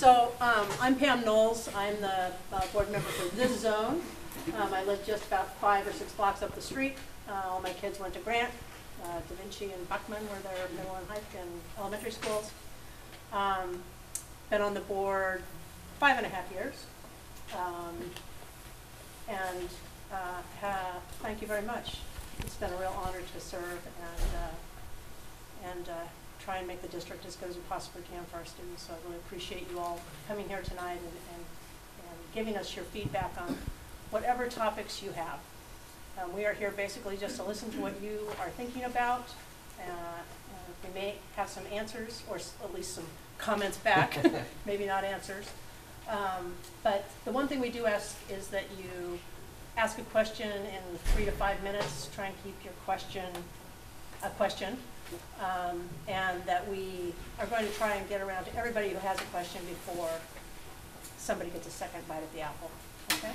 So I'm Pam Knowles. I'm the board member for this zone. I live just about 5 or 6 blocks up the street. All my kids went to Grant, Da Vinci and Buckman were their middle and high and elementary schools. Been on the board 5.5 years. Thank you very much. It's been a real honor to serve and try and make the district as good as we possibly can for our students. So I really appreciate you all coming here tonight and giving us your feedback on whatever topics you have. We are here basically just to listen to what you are thinking about. We may have some answers or at least some comments back, maybe not answers. But the one thing we do ask is that you ask a question in 3 to 5 minutes. Try and keep your question a question. And that we are going to try and get around to everybody who has a question before somebody gets a second bite at the apple. Okay?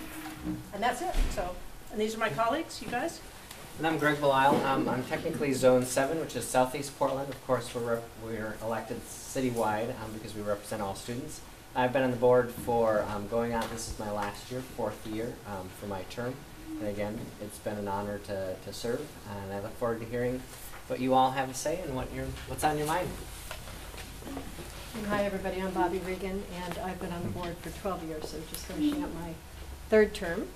And that's it. So, and these are my colleagues, you guys. And I'm Greg Belisle. I'm technically Zone 7, which is Southeast Portland. Of course, we're elected citywide because we represent all students. I've been on the board for going on, this is my last year, 4th year for my term. And again, it's been an honor to serve, and I look forward to hearing what you all have to say and what's on your mind. Hi everybody, I'm Bobbie Regan, and I've been on the board for 12 years, so just finishing up my 3rd term.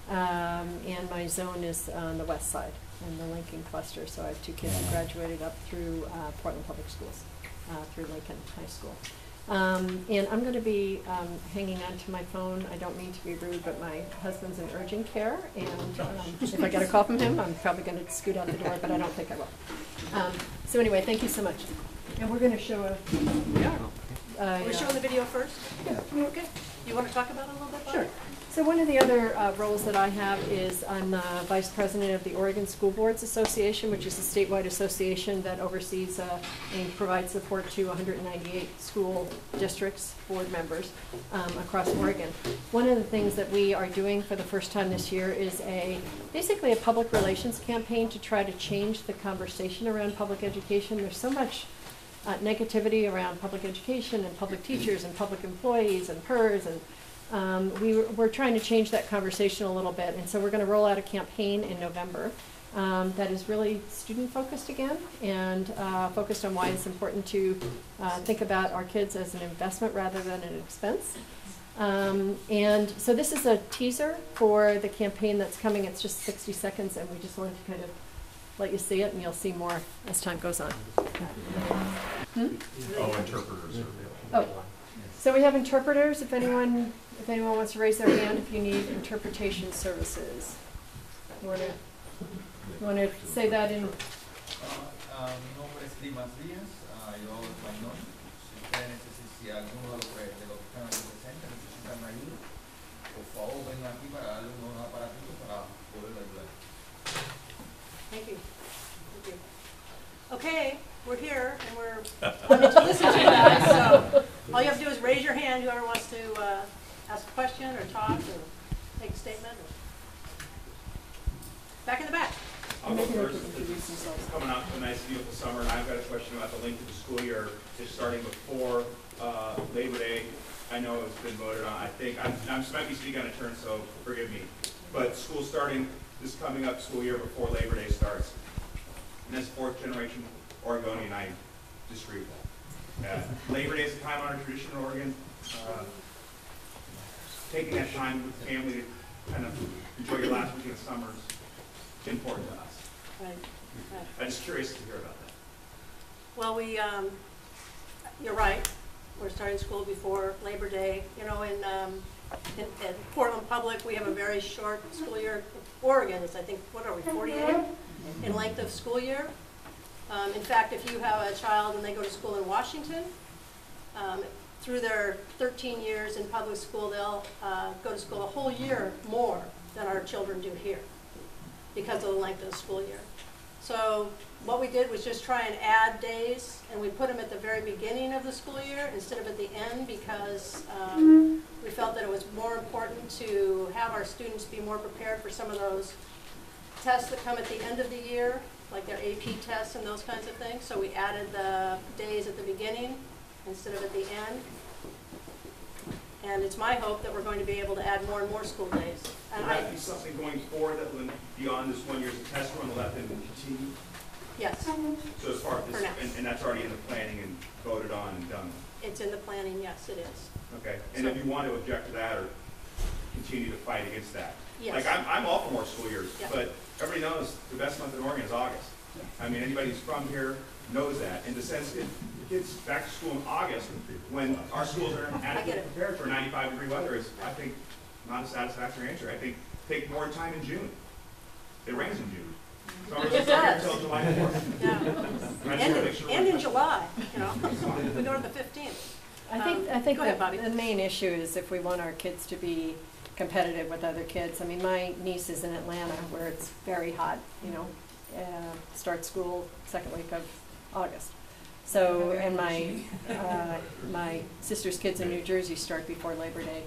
And my zone is on the west side in the Lincoln cluster, so I have 2 kids who graduated up through Portland Public Schools, through Lincoln High School. And I'm going to be hanging on to my phone. I don't mean to be rude, but my husband's in urgent care, and if I get a call from him, I'm probably going to scoot out the door, but I don't think I will. So anyway, thank you so much. And we're going to show a... We're showing the video first? Yeah. Okay. You want to talk about it a little bit, Bob? Sure. So one of the other roles that I have is I'm the Vice President of the Oregon School Boards Association, which is a statewide association that oversees and provides support to 198 school districts, board members across Oregon. One of the things that we are doing for the first time this year is basically a public relations campaign to try to change the conversation around public education. There's so much negativity around public education and public teachers and public employees and PERS, and we're trying to change that conversation a little bit, and so we're going to roll out a campaign in November that is really student-focused again, and focused on why it's important to think about our kids as an investment rather than an expense. And so this is a teaser for the campaign that's coming. It's just 60 seconds, and we just wanted to kind of let you see it, and you'll see more as time goes on. Oh, interpreters are available. Oh, so we have interpreters. If anyone wants to raise their hand, if you need interpretation services, you want to say that in. Mi nombre es Dimas Díaz, yo hablo español. Si alguno de los que están aquí presentes necesitan ayuda, por favor vengan aquí para darle unos aparatitos para poder ayudar. Thank you. Thank you. Okay, we're here and we're wanting to listen to you guys. So all you have to do is raise your hand, whoever wants to ask a question or talk or make a statement. Back in the back. I'll go first. It's coming out to a nice, beautiful summer, and I've got a question about the length of the school year. It's starting before Labor Day. I know it's been voted on. I think I might be speaking on a turn, so forgive me. But school starting this coming up school year before Labor Day starts. And that's 4th generation Oregonian. I disagree with that. Labor Day is a time-honored tradition in Oregon. Taking that time with the family to kind of enjoy your last weekend of summer is important to us. Right. I'm just curious to hear about that. Well, you're right. We're starting school before Labor Day. You know, in Portland Public, we have a very short school year. Oregon is, I think, what are we, 48 in length of school year? In fact, if you have a child and they go to school in Washington, through their 13 years in public school, they'll go to school a whole year more than our children do here because of the length of the school year. So what we did was just try and add days, and we put them at the very beginning of the school year instead of at the end because we felt that it was more important to have our students be more prepared for some of those tests that come at the end of the year, like their AP tests and those kinds of things. So we added the days at the beginning instead of at the end. And it's my hope that we're going to be able to add more and more school days. And Will that be something going forward that will, beyond this 1 year's a test run, will that then continue? yes, So as far as For this, now. and that's already in the planning and voted on and done? it's in the planning, yes, it is. Okay, and if you want to object to that or continue to fight against that? Yes. Like, I'm all for more school years, Yeah. but everybody knows the best month in Oregon is August. I mean, anybody who's from here knows that. In the sense, the kids back to school in August, when our schools are adequately prepared for 95-degree weather, is, I think, not a satisfactory answer. I think take more time in June. It rains in June. So we're It here does. until July 4th. Yeah. And I just wanna And, make sure and we're- in July, you know, we go to the 15th. I think Go ahead, Bobbie. the main issue is if we want our kids to be competitive with other kids. I mean, my niece is in Atlanta where it's very hot, you know, start school second week of August. So, and my sister's kids in New Jersey start before Labor Day.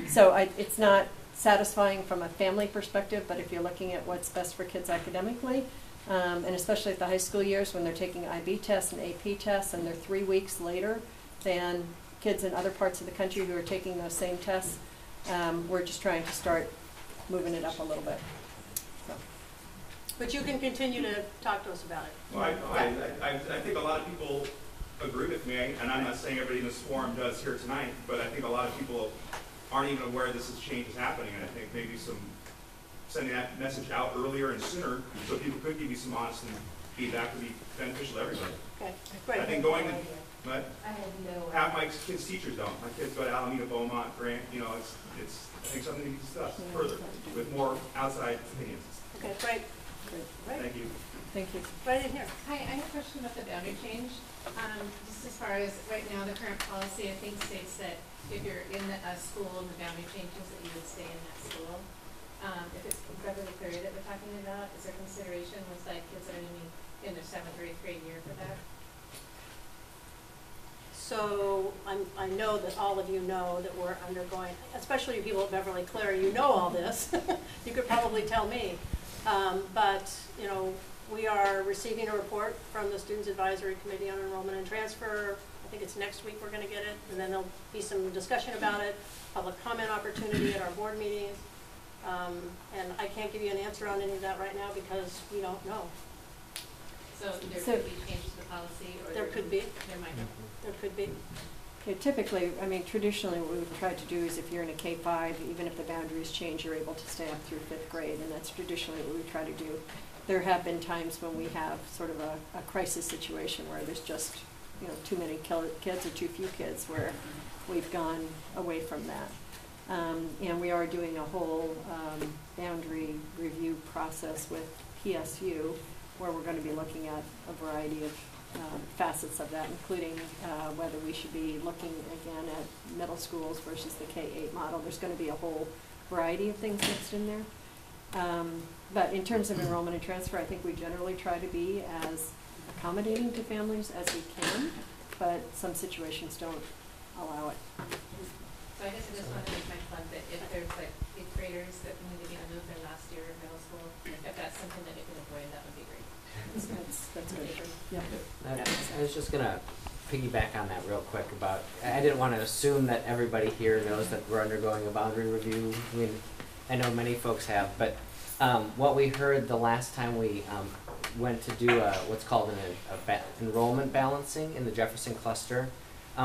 So it's not satisfying from a family perspective, but if you're looking at what's best for kids academically, and especially at the high school years when they're taking IB tests and AP tests and they're 3 weeks later than kids in other parts of the country who are taking those same tests, we're just trying to start moving it up a little bit. So. But you can continue to talk to us about it. Well, I think a lot of people agree with me, and I'm not saying everybody in this forum does here tonight, but I think a lot of people aren't even aware this change is happening, and I think maybe sending that message out earlier and sooner so people could give you some honest feedback would be beneficial to everybody. Okay, I great. think going to, but I had no. half my kids' teachers don't. My kids go to Alameda, Beaumont, Grant, you know, it's, I think something to be discussed further with more outside opinions. Okay, great. Great. Thank you. Thank you. Right in here. Hi, I have a question about the boundary change. Just as far as right now, the current policy, I think states that if you're in a school and the boundary changes, that you would stay in that school. If it's Beverly Cleary that we're talking about, is there consideration with like kids that are in their 7th or 8th grade year for that? So I know that all of you know that we're undergoing, especially you people at Beverly Cleary, you know all this. You could probably tell me. But, you know, we are receiving a report from the Students Advisory Committee on Enrollment and Transfer. I think it's next week we're going to get it, and then there'll be some discussion about it, public comment opportunity at our board meetings. And I can't give you an answer on any of that right now because we don't know. So there could be changes to the policy, or There could be. There might not. There could be. Okay, typically, I mean, traditionally, what we've tried to do is if you're in a K-5, even if the boundaries change, you're able to stay up through 5th grade, and that's traditionally what we try to do. There have been times when we have sort of a crisis situation where there's just, you know, too many kids or too few kids where we've gone away from that. And we are doing a whole boundary review process with PSU where we're going to be looking at a variety of facets of that, including whether we should be looking again at middle schools versus the K-8 model. There's going to be a whole variety of things mixed in there. But in terms of enrollment and transfer, I think we generally try to be as accommodating to families as we can, but some situations don't allow it. So I guess I just want to make my plug that if there's like 8th graders that need to be moved their last year of middle school, if that's something that you can avoid, that would be great. That's good. Yeah. I was just gonna piggyback on that real quick about, I didn't want to assume that everybody here knows that we're undergoing a boundary review. I mean, I know many folks have, but what we heard the last time we went to do what's called an enrollment balancing in the Jefferson cluster,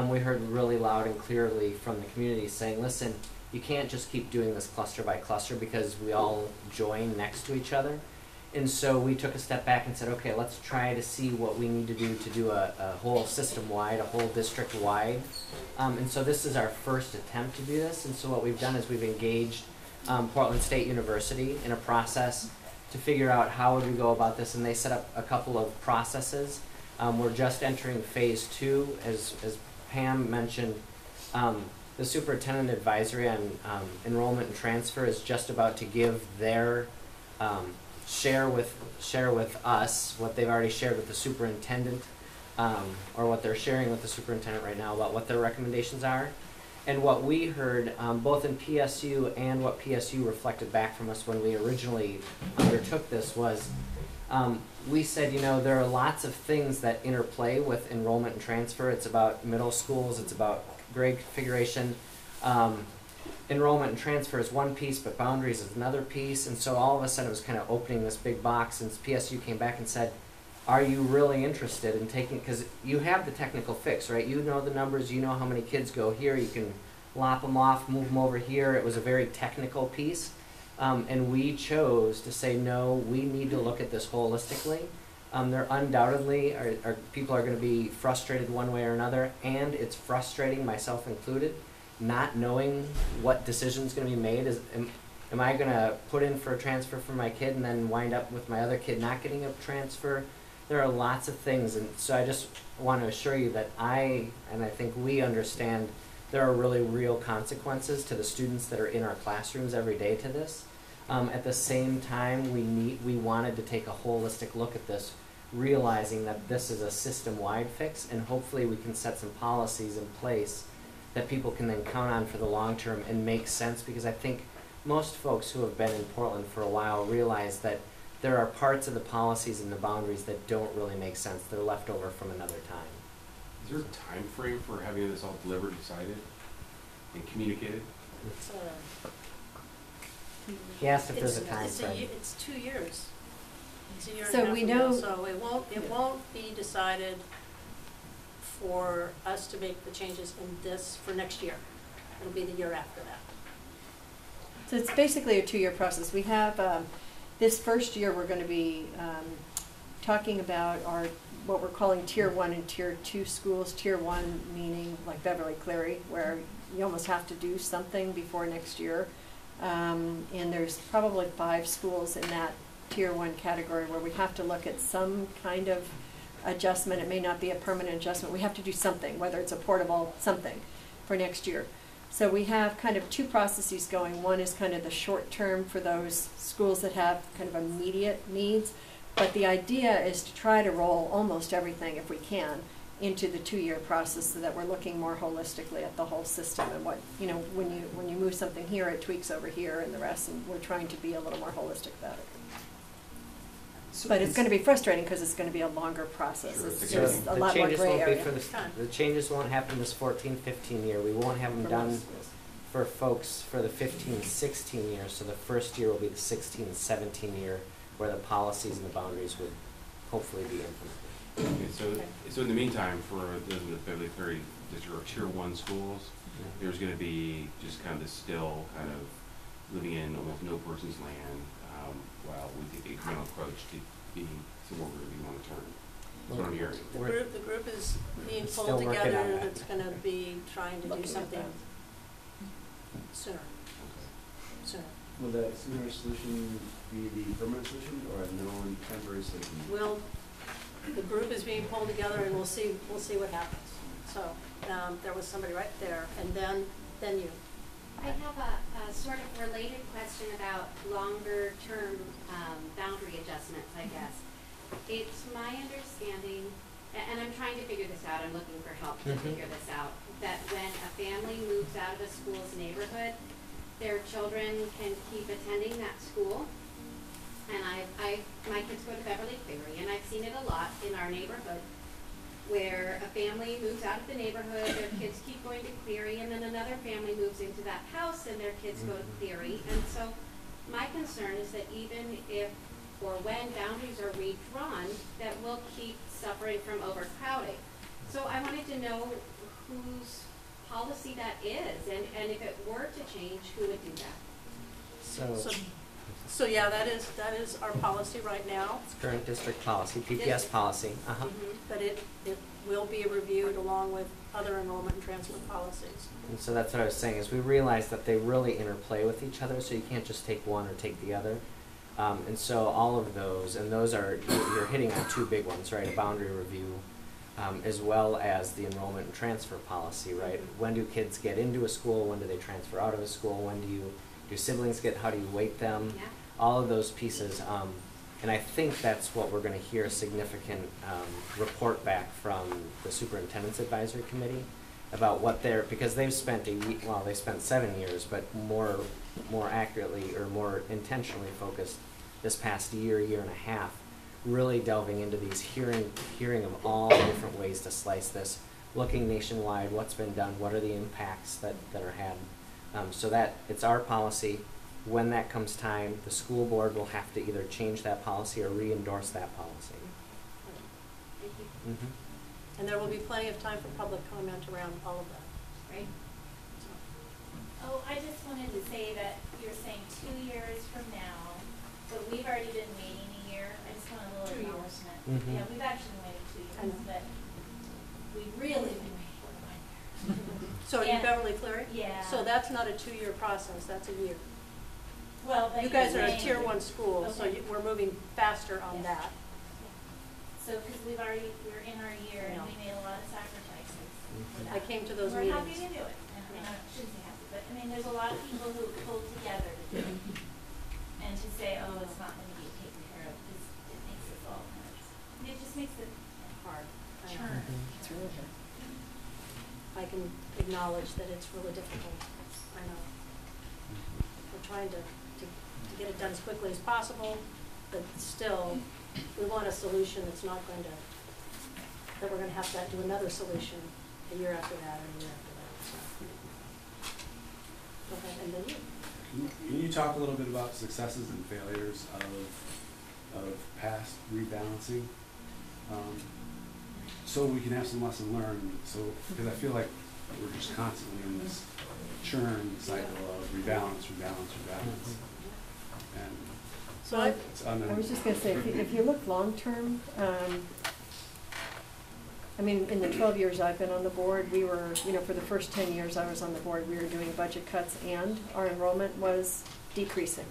we heard really loud and clearly from the community saying, listen, you can't just keep doing this cluster by cluster because we all join next to each other. And so we took a step back and said, okay, let's try to see what we need to do a whole system-wide, a whole district-wide. And so this is our first attempt to do this. And so what we've done is we've engaged Portland State University in a process to figure out how would we go about this. And they set up a couple of processes. We're just entering phase 2, as Pam mentioned. The superintendent advisory on enrollment and transfer is just about to give their share with us what they've already shared with the superintendent, or what they're sharing with the superintendent right now about what their recommendations are. And what we heard, both in PSU and what PSU reflected back from us when we originally undertook this was, we said, you know, there are lots of things that interplay with enrollment and transfer. It's about middle schools, it's about grade configuration. Enrollment and transfer is one piece, but boundaries is another piece, and so all of a sudden it was kind of opening this big box, and PSU came back and said, are you really interested in taking, because you have the technical fix, right? You know the numbers, you know how many kids go here, you can lop them off, move them over here. It was a very technical piece, and we chose to say, no, we need to look at this holistically. There undoubtedly are people are going to be frustrated one way or another, and it's frustrating, myself included, not knowing what decision is going to be made. Am I going to put in for a transfer for my kid and then wind up with my other kid not getting a transfer? There are lots of things, and so I just want to assure you that I think we understand there are really real consequences to the students that are in our classrooms every day to this. At the same time, we wanted to take a holistic look at this, realizing that this is a system-wide fix, and hopefully we can set some policies in place that people can then count on for the long term and make sense, because I think most folks who have been in Portland for a while realize that there are parts of the policies and the boundaries that don't really make sense. They're left over from another time. Is there a time frame for having this all delivered, decided, and communicated? He asked if there's a time frame. It's 2 years. It's a year So and a half we from now, know- so it won't be decided for us to make the changes in this for next year. It'll be the year after that. So it's basically a 2-year process. We have, this first year, we're going to be talking about what we're calling Tier 1 and Tier 2 schools. Tier 1 meaning like Beverly Cleary, where you almost have to do something before next year. And there's probably 5 schools in that Tier 1 category where we have to look at some kind of adjustment. It may not be a permanent adjustment. We have to do something, whether it's a portable something, for next year. So we have kind of 2 processes going. One is kind of the short term for those schools that have kind of immediate needs. But the idea is to try to roll almost everything, if we can, into the 2-year process, so that we're looking more holistically at the whole system and what, you know, when you move something here, it tweaks over here and the rest, and we're trying to be a little more holistic about it. But it's going to be frustrating because it's going to be a longer process. Sure, It's it's just a the lot more changes gray won't be area. for the changes won't happen this 14-15 year. We won't have them For done most schools. for folks for the 15-16 year. So the first year will be the 16-17 year, where the policies and the boundaries would hopefully be implemented. Okay, so in the meantime, for those in the Beverly Cleary district or Tier 1 schools, there's going to be just kind of this still kind of living in almost no person's land, while we take the incremental approach to being somewhere we're going to be long term. That's what I'm hearing. The group is being Still pulled working on together. that. That's going to be trying to do Looking at something that. sooner. Sooner. Will the sooner solution be the permanent solution, or a no temporary solution? Well, the group is being pulled together, and we'll see what happens. So there was somebody right there, and then you. I have a sort of related question about longer term boundary adjustments, I guess. It's my understanding, and I'm trying to figure this out, I'm looking for help to figure this out, that when a family moves out of a school's neighborhood, their children can keep attending that school. And my kids go to Beverly Cleary, and I've seen it a lot in our neighborhood, where a family moves out of the neighborhood, their kids keep going to Cleary, and then another family moves into that house and their kids go to Cleary. And so my concern is that even if or when boundaries are redrawn, that we'll keep suffering from overcrowding. So I wanted to know whose policy that is, and if it were to change, who would do that? So yeah, that is our policy right now. It's current district policy, PPS policy. But it will be reviewed along with other enrollment and transfer policies. And so that's what I was saying, is we realize that they really interplay with each other, so you can't just take one or take the other. And so all of those, and those are, you're hitting on 2 big ones, right? A boundary review, as well as the enrollment and transfer policy, right? When do kids get into a school? When do they transfer out of a school? When do siblings get, how do you weight them? Yeah. All of those pieces. And I think that's what we're going to hear a significant report back from the Superintendent's Advisory Committee about what they're, because they've spent they spent 7 years, but more accurately or more intentionally focused this past year and a half, really delving into these hearing of all different ways to slice this, looking nationwide, what's been done, what are the impacts that are had. So that it's our policy. When that comes time, the school board will have to either change that policy or re-endorse that policy. Thank you. Mm-hmm. And there will be plenty of time for public comment around all of that. Right? Oh, I just wanted to say that you're saying 2 years from now, but we've already been waiting a year. I just want a little 2 years. acknowledgement. Mhm. Yeah, we've actually waited 2 I years, know. but we've really been waiting for 1 year. So you Yeah. Beverly Cleary? Yeah. So that's not a 2-year process, that's a year. Well, but You guys are you're a saying- tier 1 school, so Okay. we're moving faster on Yeah. that. So, because we're in our year I and know. we made a lot of sacrifices for Mhm. I that. came to those We're meetings. happy to do it. And I shouldn't say happy, but I mean, there's a lot of people who pulled together to do it. And to say, oh, it's not going to be taken care of, it makes us all kind of, it just makes it Hard. I know. churn. It's really hard. I can acknowledge that it's really difficult. I know. We're trying to get it done as quickly as possible, but still, we want a solution that's not going to, that we're going to have to do another solution a year after that or a year after that. So. Okay, and then you. Can you talk a little bit about successes and failures of past rebalancing? So we can have some lesson learned, so, because I feel like we're just constantly in this churn cycle of rebalance. And So I it's was just going to say, if you look long-term, I mean, in the 12 years I've been on the board, we were, for the first 10 years I was on the board, we were doing budget cuts and our enrollment was decreasing.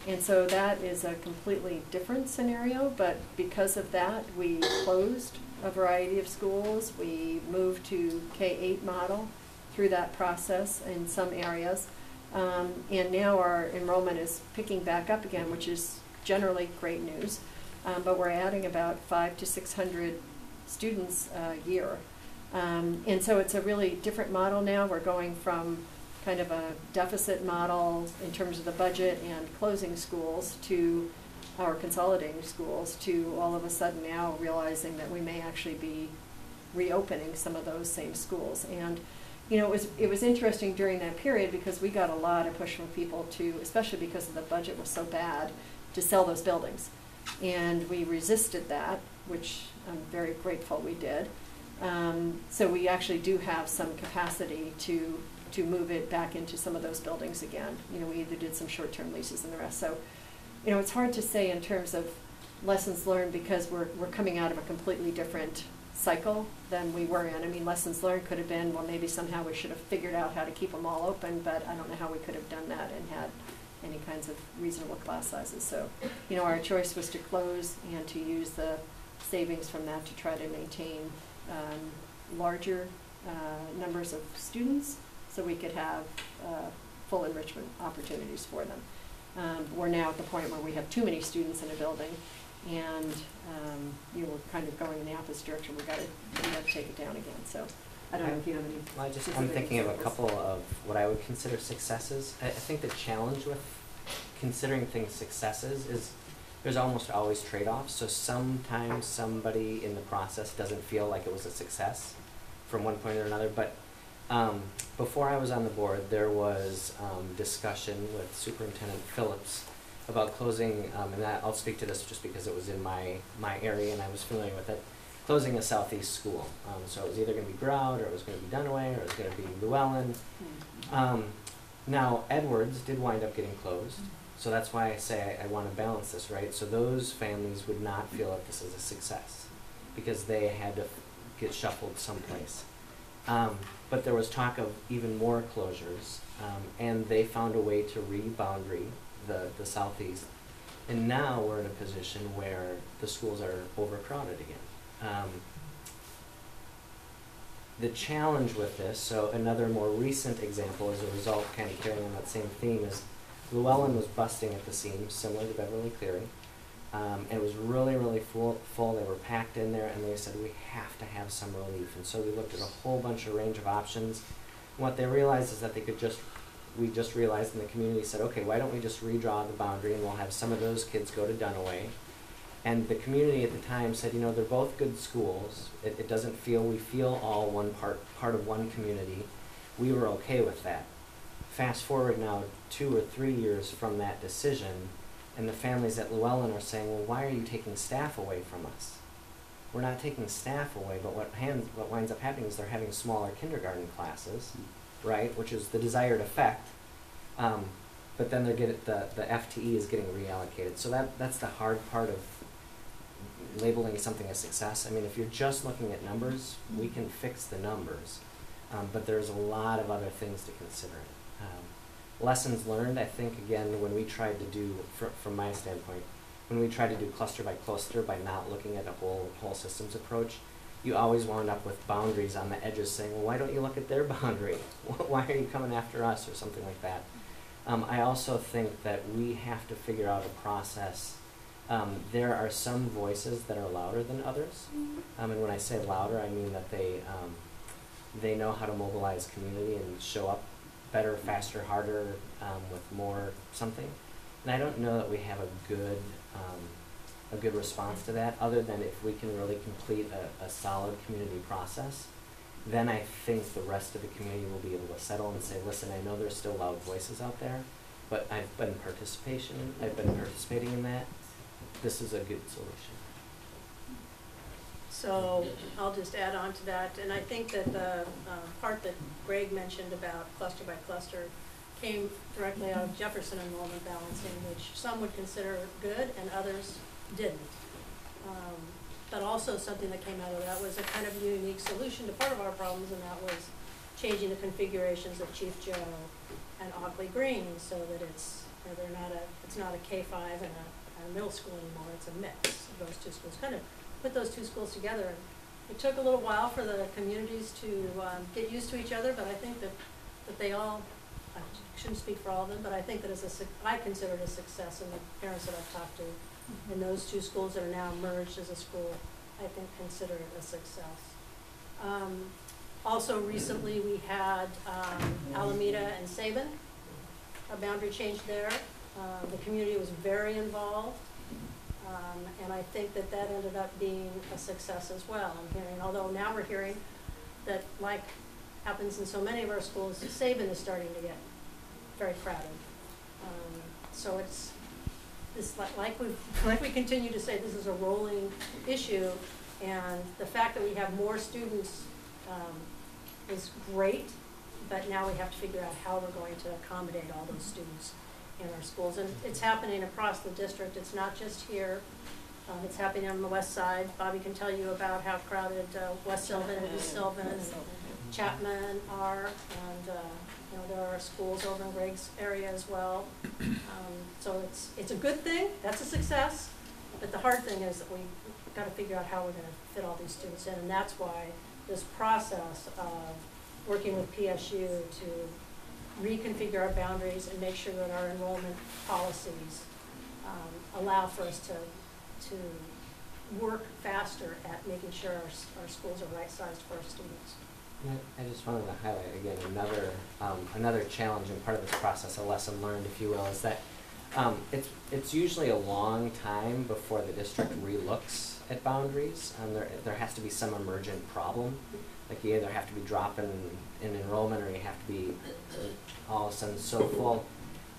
And so that is a completely different scenario, but because of that, we closed a variety of schools. We moved to K-8 model through that process in some areas. And now our enrollment is picking back up again, which is generally great news. But we're adding about 500 to 600 students a year. And so it's a really different model now. We're going from kind of a deficit model in terms of the budget and closing schools to our consolidating schools to all of a sudden now realizing that we may actually be reopening some of those same schools. And it was interesting during that period because we got a lot of push from people to, especially because the budget was so bad, to sell those buildings. And we resisted that, which I'm very grateful we did. So we actually do have some capacity to move it back into some of those buildings again. We either did some short-term leases and the rest. So, it's hard to say in terms of lessons learned because we're coming out of a completely different cycle than we were in. I mean, lessons learned could have been, well, maybe somehow we should have figured out how to keep them all open, but I don't know how we could have done that and had any kinds of reasonable class sizes. So, our choice was to close and to use the savings from that to try to maintain larger numbers of students so we could have full enrichment opportunities for them. We're now at the point where we have too many students in a building and we're kind of going in the opposite direction. We've got to take it down again. So I don't know if you have any. Well, I'm specific thinking of a examples. couple of what I would consider successes. I think the challenge with considering things successes is there's almost always trade-offs. So sometimes somebody in the process doesn't feel like it was a success from one point or another. But before I was on the board, there was discussion with Superintendent Phillips about closing, and I'll speak to this just because it was in my area and I was familiar with it, closing a southeast school. So it was either going to be Grout, or it was going to be Dunaway, or it was going to be Llewellyn. Now, Edwards did wind up getting closed, so that's why I say I want to balance this, right? So those families would not feel that this is a success because they had to get shuffled someplace. But there was talk of even more closures, and they found a way to re-boundary the southeast. And now we're in a position where the schools are overcrowded again. The challenge with this, so another more recent example as a result, kind of carrying on that same theme, is Llewellyn was busting at the seams, similar to Beverly Cleary. And it was really, really full. They were packed in there, and they said, we have to have some relief. And so we looked at a whole bunch of range of options. And what they realized is that we just realized in the community said, okay, why don't we just redraw the boundary, and we'll have some of those kids go to Dunaway. And the community at the time said, you know, they're both good schools. It doesn't feel, we feel all one part of one community. We were okay with that. Fast forward now 2 or 3 years from that decision, and the families at Llewellyn are saying, well, why are you taking staff away from us? We're not taking staff away, but what winds up happening is they're having smaller kindergarten classes, right, which is the desired effect. But then the FTE is getting reallocated. So that's the hard part of labeling something a success. I mean, if you're just looking at numbers, we can fix the numbers, but there's a lot of other things to consider. Lessons learned, I think, again, when we tried to do, from my standpoint, when we tried to do cluster by cluster by not looking at a whole systems approach, you always wound up with boundaries on the edges saying, well, why don't you look at their boundary? Why are you coming after us, or something like that? I also think that we have to figure out a process. There are some voices that are louder than others. And when I say louder, I mean that they know how to mobilize community and show up better, faster, harder, with more something. And I don't know that we have a good response to that, other than if we can really complete a solid community process. Then I think the rest of the community will be able to settle and say, listen, I know there's still loud voices out there, but I've been participating in that. This is a good solution. So I'll just add on to that, and I think that the part that Greg mentioned about cluster by cluster came directly out of Jefferson enrollment balancing, which some would consider good and others didn't. But also something that came out of that was a kind of unique solution to part of our problems, and that was changing the configurations of Chief Joe and Ockley Green so that it's not a K-5 and a middle school anymore. It's a mix of those two schools. Kind of put those two schools together. And it took a little while for the communities to get used to each other, but I think that they all, I shouldn't speak for all of them, but I think that I consider it a success, and the parents that I've talked to in those two schools that are now merged as a school, I think consider it a success. Also recently we had Alameda and Sabin, a boundary change there. The community was very involved, and I think that ended up being a success as well. I'm hearing, although now we're hearing that, like happens in so many of our schools, Sabin is starting to get very crowded. So it's this, like we continue to say, this is a rolling issue, and the fact that we have more students is great, but now we have to figure out how we're going to accommodate all those students in our schools. And it's happening across the district. It's not just here. It's happening on the west side. Bobbie can tell you about how crowded West Sylvan and East Sylvan and Chapman are, and you know, there are schools over in Greg's area as well. So it's a good thing. That's a success. But the hard thing is that we've got to figure out how we're going to fit all these students in, and that's why this process of working with PSU to reconfigure our boundaries and make sure that our enrollment policies allow for us to work faster at making sure our schools are right-sized for our students. I just wanted to highlight again another challenge and part of this process, a lesson learned, if you will, is that it's usually a long time before the district relooks at boundaries. There has to be some emergent problem, like you either have to be dropping in enrollment or you have to be all of a sudden so full.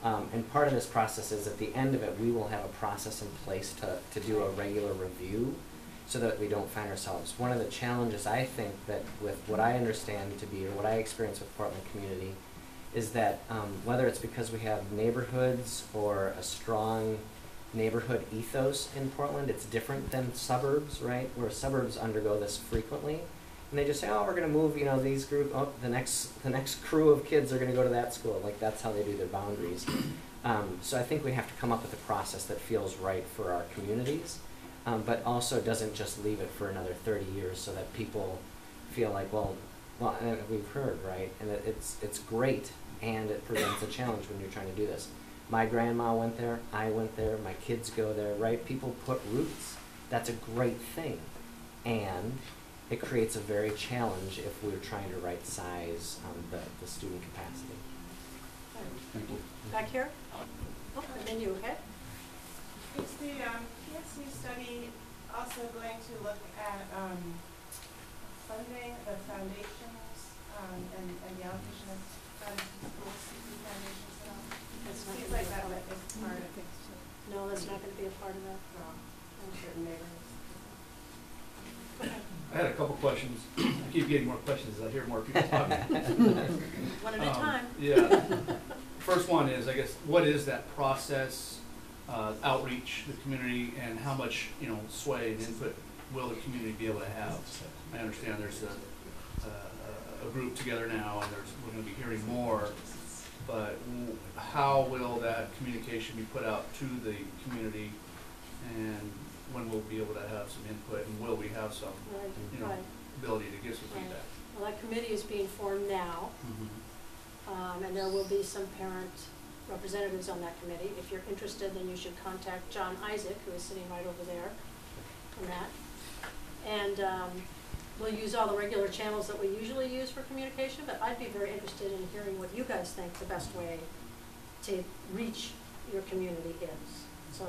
And part of this process is at the end of it, we will have a process in place to do a regular review, so that we don't find ourselves. One of the challenges, I think, that with what I understand to be, or what I experience with Portland community, is that whether it's because we have neighborhoods or a strong neighborhood ethos in Portland, it's different than suburbs, right? Where suburbs undergo this frequently, and they just say, oh, we're going to move, you know, these group, oh, the next crew of kids are going to go to that school. Like, that's how they do their boundaries. So I think we have to come up with a process that feels right for our communities. But also doesn't just leave it for another 30 years so that people feel like, well, and we've heard, right? And it's great, and it presents a challenge when you're trying to do this. My grandma went there, I went there, my kids go there, right? People put roots. That's a great thing. And it creates a very challenge if we're trying to right size the student capacity. Back here? Oh, and then you, okay? Is the this new study also going to look at funding the foundations and the allocation of funds to schools through foundations and all? That's not Seems gonna like be a that part is of part it. of it. No, that's not gonna be a part of that. No, in certain neighborhoods. I had a couple questions. I keep getting more questions as I hear more people talking. One at a time. Yeah. First one is, I guess, what is that process, outreach, the community, and how much, sway and input will the community be able to have? I understand there's a group together now, and we're going to be hearing more, but how will that communication be put out to the community, and when we'll be able to have some input, and will we have some, Right. ability to give some Right. feedback? Well, that committee is being formed now, and there will be some parent representatives on that committee. If you're interested, then you should contact John Isaac, who is sitting right over there on that. And we'll use all the regular channels that we usually use for communication, but I'd be very interested in hearing what you guys think the best way to reach your community is. So,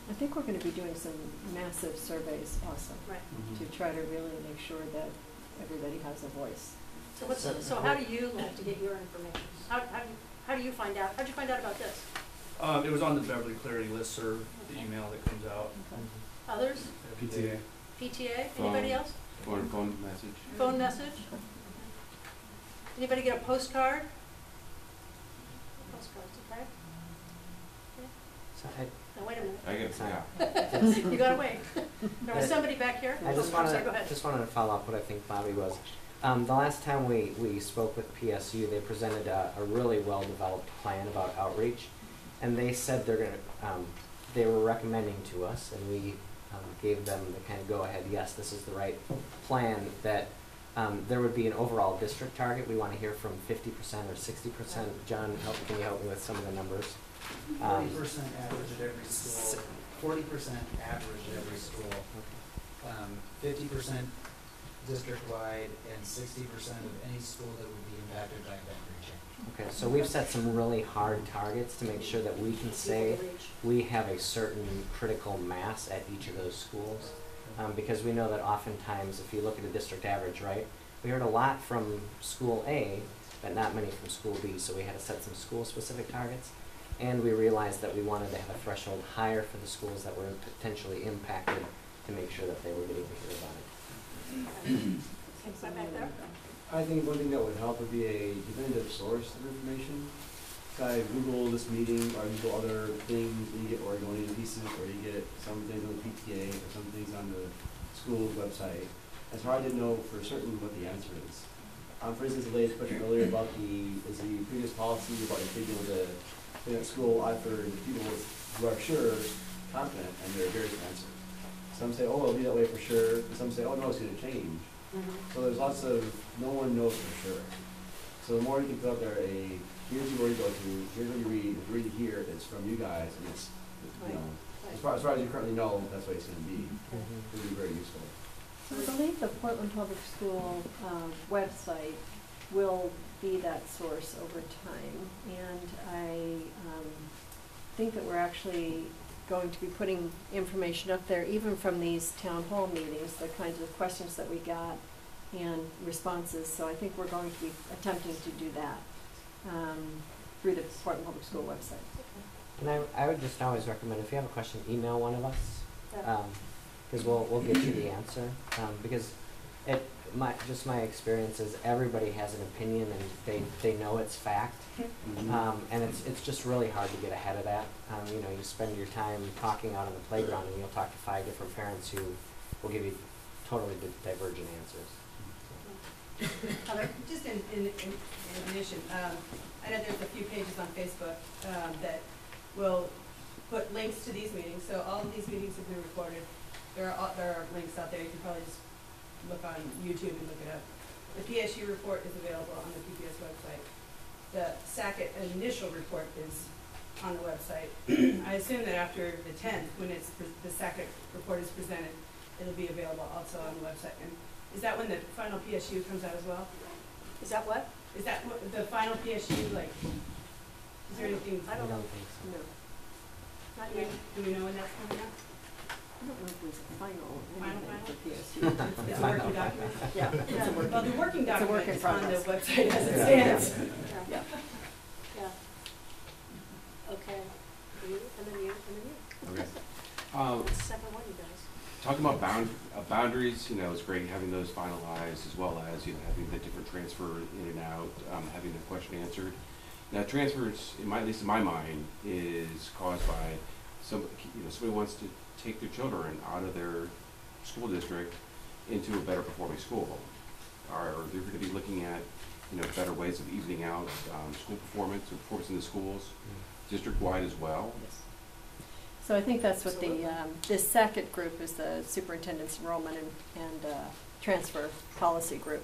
I think we're going to be doing some massive surveys also right. to try to really make sure that everybody has a voice. So how do you like to get your information? How do you find out? How'd you find out about this? It was on the Beverly Clarity listserv, the email that comes out. Others? PTA. PTA? Anybody else? Phone message. Phone message? Anybody get a postcard? Postcards, okay? So Now, wait a minute. I get, Sorry. yeah. You gotta wait. There was somebody back here. I just I'm sorry, go ahead. wanted to follow up what I think Bobbie was. The last time we spoke with PSU, they presented a really well-developed plan about outreach, and they said they were recommending to us, and we gave them the kind of go-ahead, yes, this is the right plan, that there would be an overall district target. We want to hear from 50% or 60%. John, can you help me with some of the numbers? 40% average at every school, 40% average at every school, 50% district-wide, and 60% of any school that would be impacted by boundary change. Okay, so we've set some really hard targets to make sure that we can say we have a certain critical mass at each of those schools. Because we know that oftentimes, if you look at a district average, right, we heard a lot from school A, but not many from school B, so we had to set some school-specific targets. And we realized that we wanted to have a threshold higher for the schools that were potentially impacted to make sure that they were getting to hear about it. Back there. I think one thing that would help would be a definitive source of information. If I Google this meeting or Google other things, and you get Oregonian pieces, or you get some things on the PTA or some things on the school's website, it's hard to know for certain what the answer is. For instance, the latest question earlier about the previous policy about taking the thing at school, I've heard people who are sure, confident, and they're very answers. Some say, oh, it'll be that way for sure, and some say, oh, no, it's going to change. So there's lots of, no one knows for sure. So the more you can put out there here's where you go to, here's what you read, if you read it here, it's from you guys, and it's, as far as you currently know, that's what it's going to be. It would be very useful. So I believe the Portland Public School website will be that source over time, and I think that we're actually going to be putting information up there, even from these town hall meetings, the kinds of questions that we got and responses. So I think we're going to be attempting to do that through the Portland Public School website. And I would just always recommend, if you have a question, email one of us, because we'll get you the answer. Because my experience is everybody has an opinion and they know it's fact, and it's just really hard to get ahead of that. You spend your time talking out on the playground, and you'll talk to 5 different parents who will give you totally divergent answers. Just in addition, I know there's a few pages on Facebook that will put links to these meetings. So all of these meetings have been recorded. There are links out there. You can probably just look on YouTube and look it up. The PSU report is available on the PPS website. The SAC initial report is on the website. I assume that after the 10th, when the SAC report is presented, it'll be available also on the website. And is that when the final PSU comes out as well? Is that what? Is that what the final PSU, is there anything? I don't think so. No. Not yet. Do we know when that's coming out? I don't know if it was a final Final, anything for PSU. It's a working document? Yeah, it's a working. Well, the working It's a document work in is on the progress. website as it Yeah. stands. Yeah. Yeah. Okay. You, and then you, and then you. Okay. That's separate one, you guys. Talking about boundaries, you know, it's great having those finalized as well as, you know, having the different transfer in and out, having the question answered. Now, transfers, at least in my mind, is caused by somebody wants to take their children out of their school district into a better performing school. Or they're going to be looking at, you know, better ways of evening out school performance and performance in the schools, district-wide as well. Yes. So I think that's what the, this second group is the superintendent's enrollment and transfer policy group.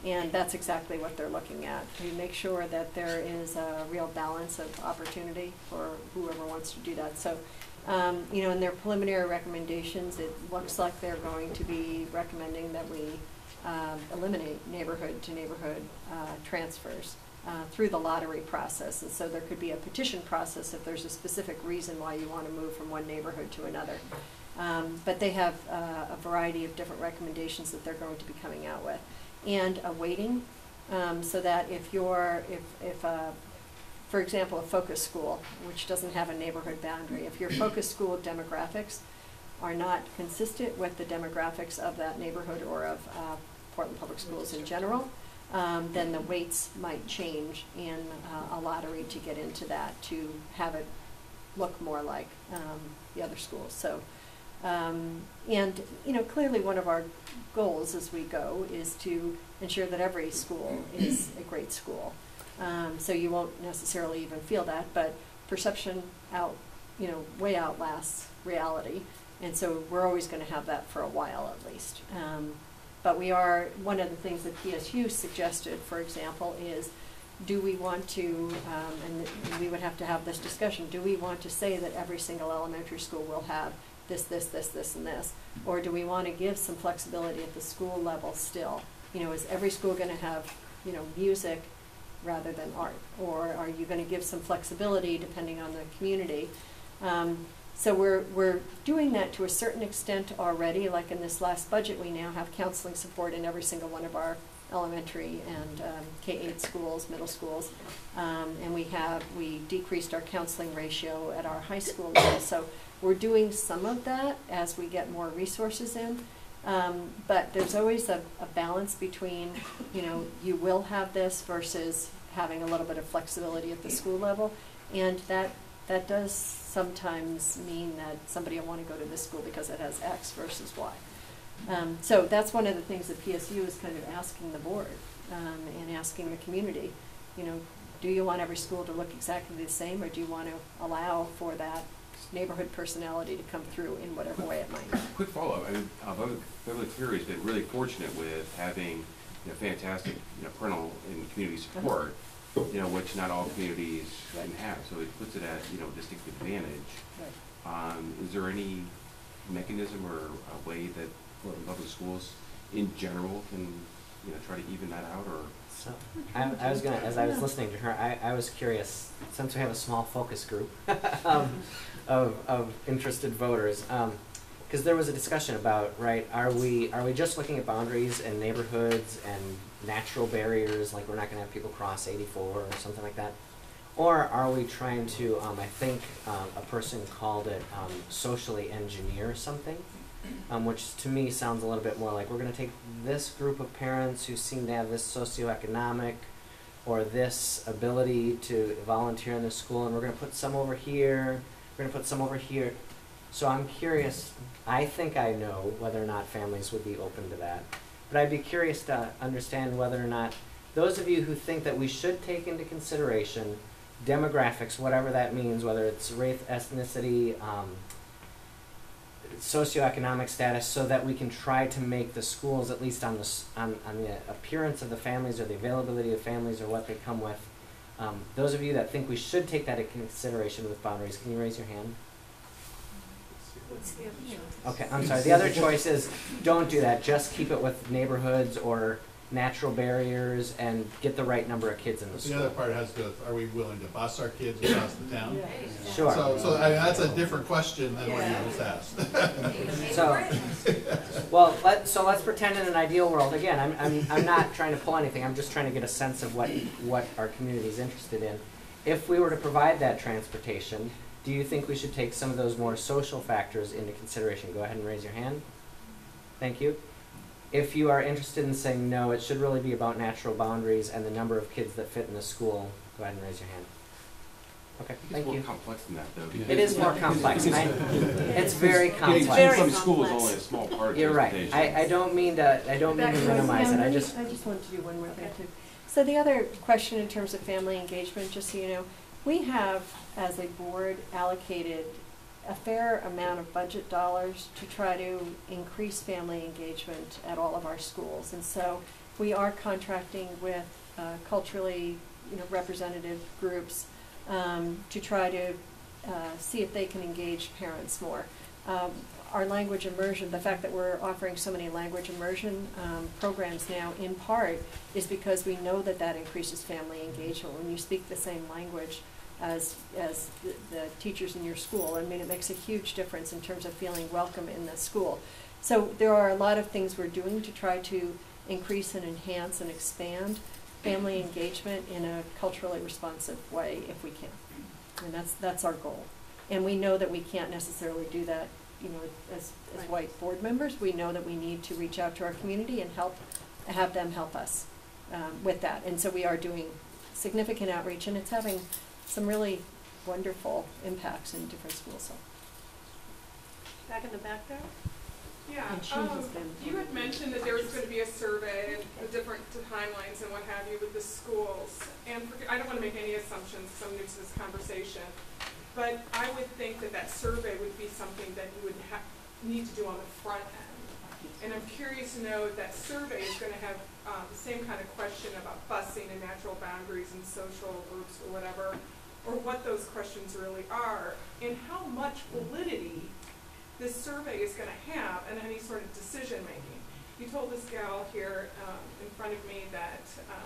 And that's exactly what they're looking at, to make sure that there is a real balance of opportunity for whoever wants to do that. So, you know, in their preliminary recommendations, it looks like they're going to be recommending that we eliminate neighborhood to neighborhood transfers through the lottery process. And so there could be a petition process if there's a specific reason why you want to move from one neighborhood to another. But they have a variety of different recommendations that they're going to be coming out with. And a weighting, so that if you're, for example, a focus school, which doesn't have a neighborhood boundary, if your focus school demographics are not consistent with the demographics of that neighborhood or of Portland Public Schools in general, then the weights might change in a lottery to get into that, to have it look more like the other schools. So, and you know, clearly one of our goals as we go is to ensure that every school is a great school. So you won't necessarily even feel that, but perception way outlasts reality. And so we're always going to have that for a while at least. But we are, one of the things that PSU suggested, for example, is do we want to, and we would have to have this discussion, do we want to say that every single elementary school will have this, and this? Or do we want to give some flexibility at the school level still? You know, is every school going to have, you know, music rather than art? Or are you going to give some flexibility depending on the community? So we're doing that to a certain extent already. Like in this last budget, we now have counseling support in every single one of our elementary and K-8 schools, middle schools. And we decreased our counseling ratio at our high school level. So we're doing some of that as we get more resources in. But there's always a balance between, you know, you will have this versus having a little bit of flexibility at the school level. And that does sometimes mean that somebody will want to go to this school because it has X versus Y. So that's one of the things that PSU is kind of asking the board and asking the community, you know, do you want every school to look exactly the same, or do you want to allow for that neighborhood personality to come through in whatever way it might? Quick follow-up. I mean, Beverly Cleary has been really fortunate with having, you know, fantastic, you know, parental and community support, you know, which not all communities can have. So it puts it at, you know, distinct advantage. Right. Is there any mechanism or a way that public schools in general can, you know, try to even that out? Or so I was gonna, as I was listening to her, I was curious, since we have a small focus group of interested voters, because there was a discussion about, right, are we just looking at boundaries and neighborhoods and natural barriers, like we're not going to have people cross 84 or something like that, or are we trying to, I think a person called it socially engineer something, which to me sounds a little bit more like we're going to take this group of parents who seem to have this socioeconomic or this ability to volunteer in the school, and we're going to put some over here, we're going to put some over here. So I'm curious, I think I know whether or not families would be open to that, but I'd be curious to understand whether or not those of you who think that we should take into consideration demographics, whatever that means, whether it's race, ethnicity, socioeconomic status, so that we can try to make the schools, at least on the appearance of the families or the availability of families or what they come with. Those of you that think we should take that into consideration with boundaries, can you raise your hand? What's the other choice? Okay, I'm sorry. The other choice is don't do that. Just keep it with neighborhoods or natural barriers and get the right number of kids in the The school. other part has to do with, are we willing to bus our kids across the town? Sure. So I mean, that's a different question than what you just asked. So, so let's pretend in an ideal world, again, I'm not trying to pull anything, I'm just trying to get a sense of what our community is interested in. If we were to provide that transportation, do you think we should take some of those more social factors into consideration? Go ahead and raise your hand. Thank you. If you are interested in saying no, it should really be about natural boundaries and the number of kids that fit in the school, go ahead and raise your hand. Okay, thank you. It's more complex than that, though. It is more complex. It's very complex. Getting from school is only a small part of You're right. transportation. I don't mean to minimize it. I just want to do one more thing too. So the other question in terms of family engagement, just so you know, we have, as a board, allocated a fair amount of budget dollars to try to increase family engagement at all of our schools. And so we are contracting with culturally, representative groups to try to see if they can engage parents more. Our language immersion, the fact that we're offering so many language immersion programs now, in part, is because we know that that increases family engagement. When you speak the same language as the teachers in your school, I mean, it makes a huge difference in terms of feeling welcome in the school. So there are a lot of things we're doing to try to increase and enhance and expand family engagement in a culturally responsive way if we can. And that's our goal. And we know that we can't necessarily do that, as white board members. We know that we need to reach out to our community and have them help us with that. And so we are doing significant outreach, and it's having some really wonderful impacts in different schools. So. Back in the back there? Yeah, And she has been you had mentioned that there was going to be a survey and the different timelines and what have you with the schools. And I don't want to make any assumptions because I'm new to this conversation, but I would think that survey would be something that you would need to do on the front end. And I'm curious to know if that survey is going to have the same kind of question about busing and natural boundaries and social groups or whatever, or what those questions really are, and how much validity this survey is going to have in any sort of decision making. You told this gal here in front of me that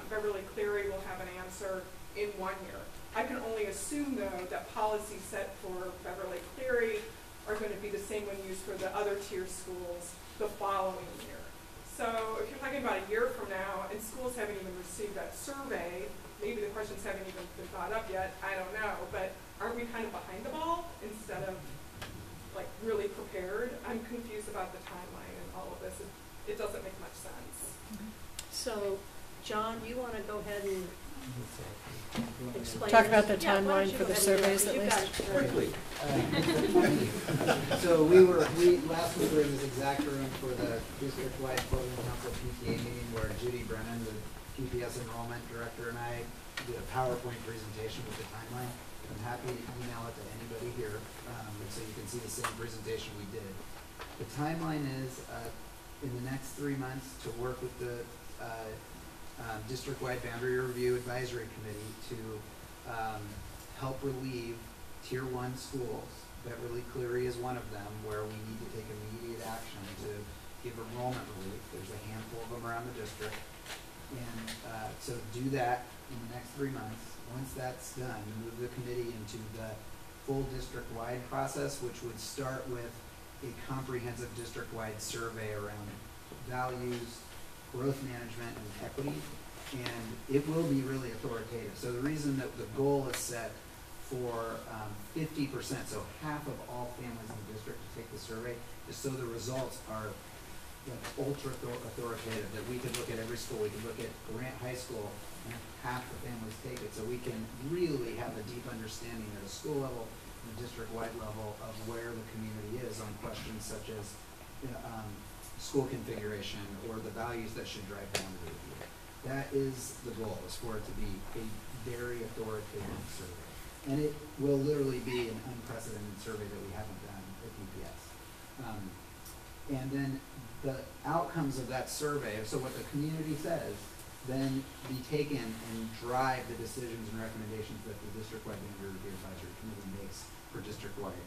Beverly Cleary will have an answer in 1 year. I can only assume, though, that policies set for Beverly Cleary are going to be the same one used for the other tier schools the following year. So if you're talking about a year from now and schools haven't even received that survey, maybe the questions haven't even been thought up yet, I don't know, but aren't we kind of behind the ball instead of really prepared? I'm confused about the timeline and all of this. It doesn't make much sense. So, John, you want to go ahead and explain? Talk about the Yeah, why timeline don't you for go the ahead and do surveys that? at You least? got it. Quickly. So last week we were in this exact room for the district-wide program council PTA meeting where Judy Brennan, the PPS enrollment director, and I did a PowerPoint presentation with the timeline. I'm happy to email it to anybody here, so you can see the same presentation we did. The timeline is in the next 3 months to work with the district-wide boundary review advisory committee to help relieve tier 1 schools. Beverly Cleary is one of them where we need to take immediate action to give enrollment relief. There's a handful of them around the district. And so do that in the next 3 months. Once that's done, move the committee into the full district-wide process, which would start with a comprehensive district-wide survey around values, growth management, and equity. And it will be really authoritative. So the reason that the goal is set for 50%, so half of all families in the district to take the survey, is so the results are ultra authoritative, that we could look at every school. We could look at Grant High School and half the families take it, so we can really have a deep understanding at a school level and a district-wide level of where the community is on questions such as school configuration or the values that should drive boundary review. That is the goal, is for it to be a very authoritative survey. And it will literally be an unprecedented survey that we haven't done at PPS. And then the outcomes of that survey, so what the community says, then be taken and drive the decisions and recommendations that the district-wide boundary review advisory committee makes for district-wide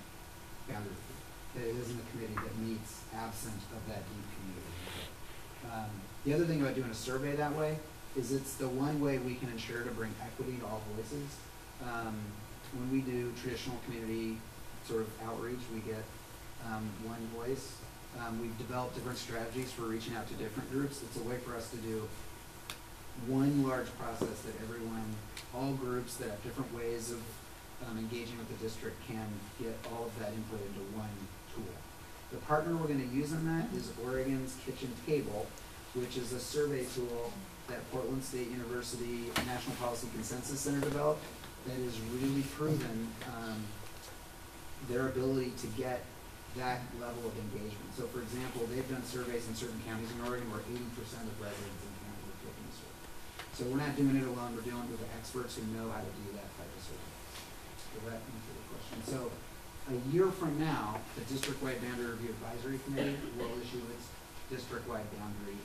boundary review. It isn't a committee that meets absent of that deep community input. The other thing about doing a survey that way is it's the one way we can ensure to bring equity to all voices. When we do traditional community sort of outreach, we get one voice. We've developed different strategies for reaching out to different groups. It's a way for us to do one large process that everyone, all groups that have different ways of engaging with the district can get all of that input into one tool. The partner we're going to use on that is Oregon's Kitchen Table, which is a survey tool that Portland State University National Policy Consensus Center developed that has really proven their ability to get that level of engagement. So for example, they've done surveys in certain counties in Oregon where 80% of residents in the county have taken the survey. So we're not doing it alone, we're doing it with the experts who know how to do that type of survey. Does that answer the question? So a year from now, the District-Wide Boundary Review Advisory Committee will issue its district-wide boundary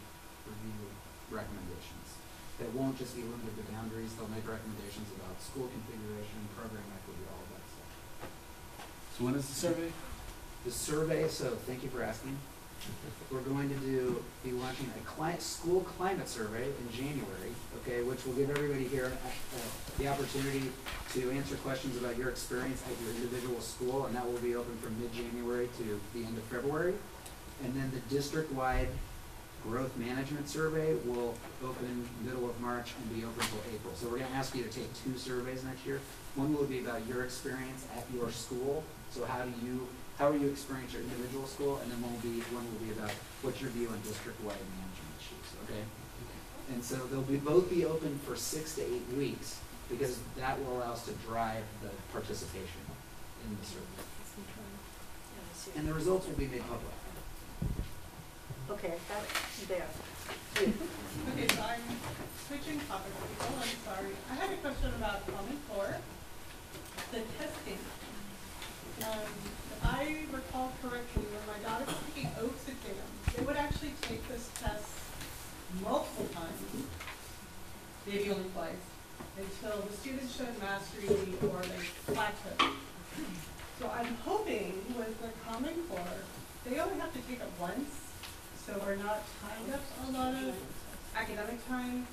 review recommendations. That won't just be limited to boundaries, they'll make recommendations about school configuration, program equity, all of that stuff. So when is the survey? The survey, so thank you for asking. We're going to be launching a school climate survey in January, okay, which will give everybody here the opportunity to answer questions about your experience at your individual school, and that will be open from mid-January to the end of February. And then the district-wide growth management survey will open middle of March and be open until April. So we're going to ask you to take 2 surveys next year. One will be about your experience at your school. So how do you experience your individual school? And then one will be about what's your view on district-wide management issues, okay? And so they'll both be open for 6 to 8 weeks because that will allow us to drive the participation in the survey. And the results will be made public. Okay, got it, there. Okay, so I'm switching topics. Oh, I'm sorry. I had a question about Common Core, the testing. If I recall correctly, when my daughter was taking Oaks exams, they would actually take this test multiple times, maybe only twice, until the students showed mastery or they plateaued. So I'm hoping with the Common Core, they only have to take it once, so we're not tying up a lot of academic time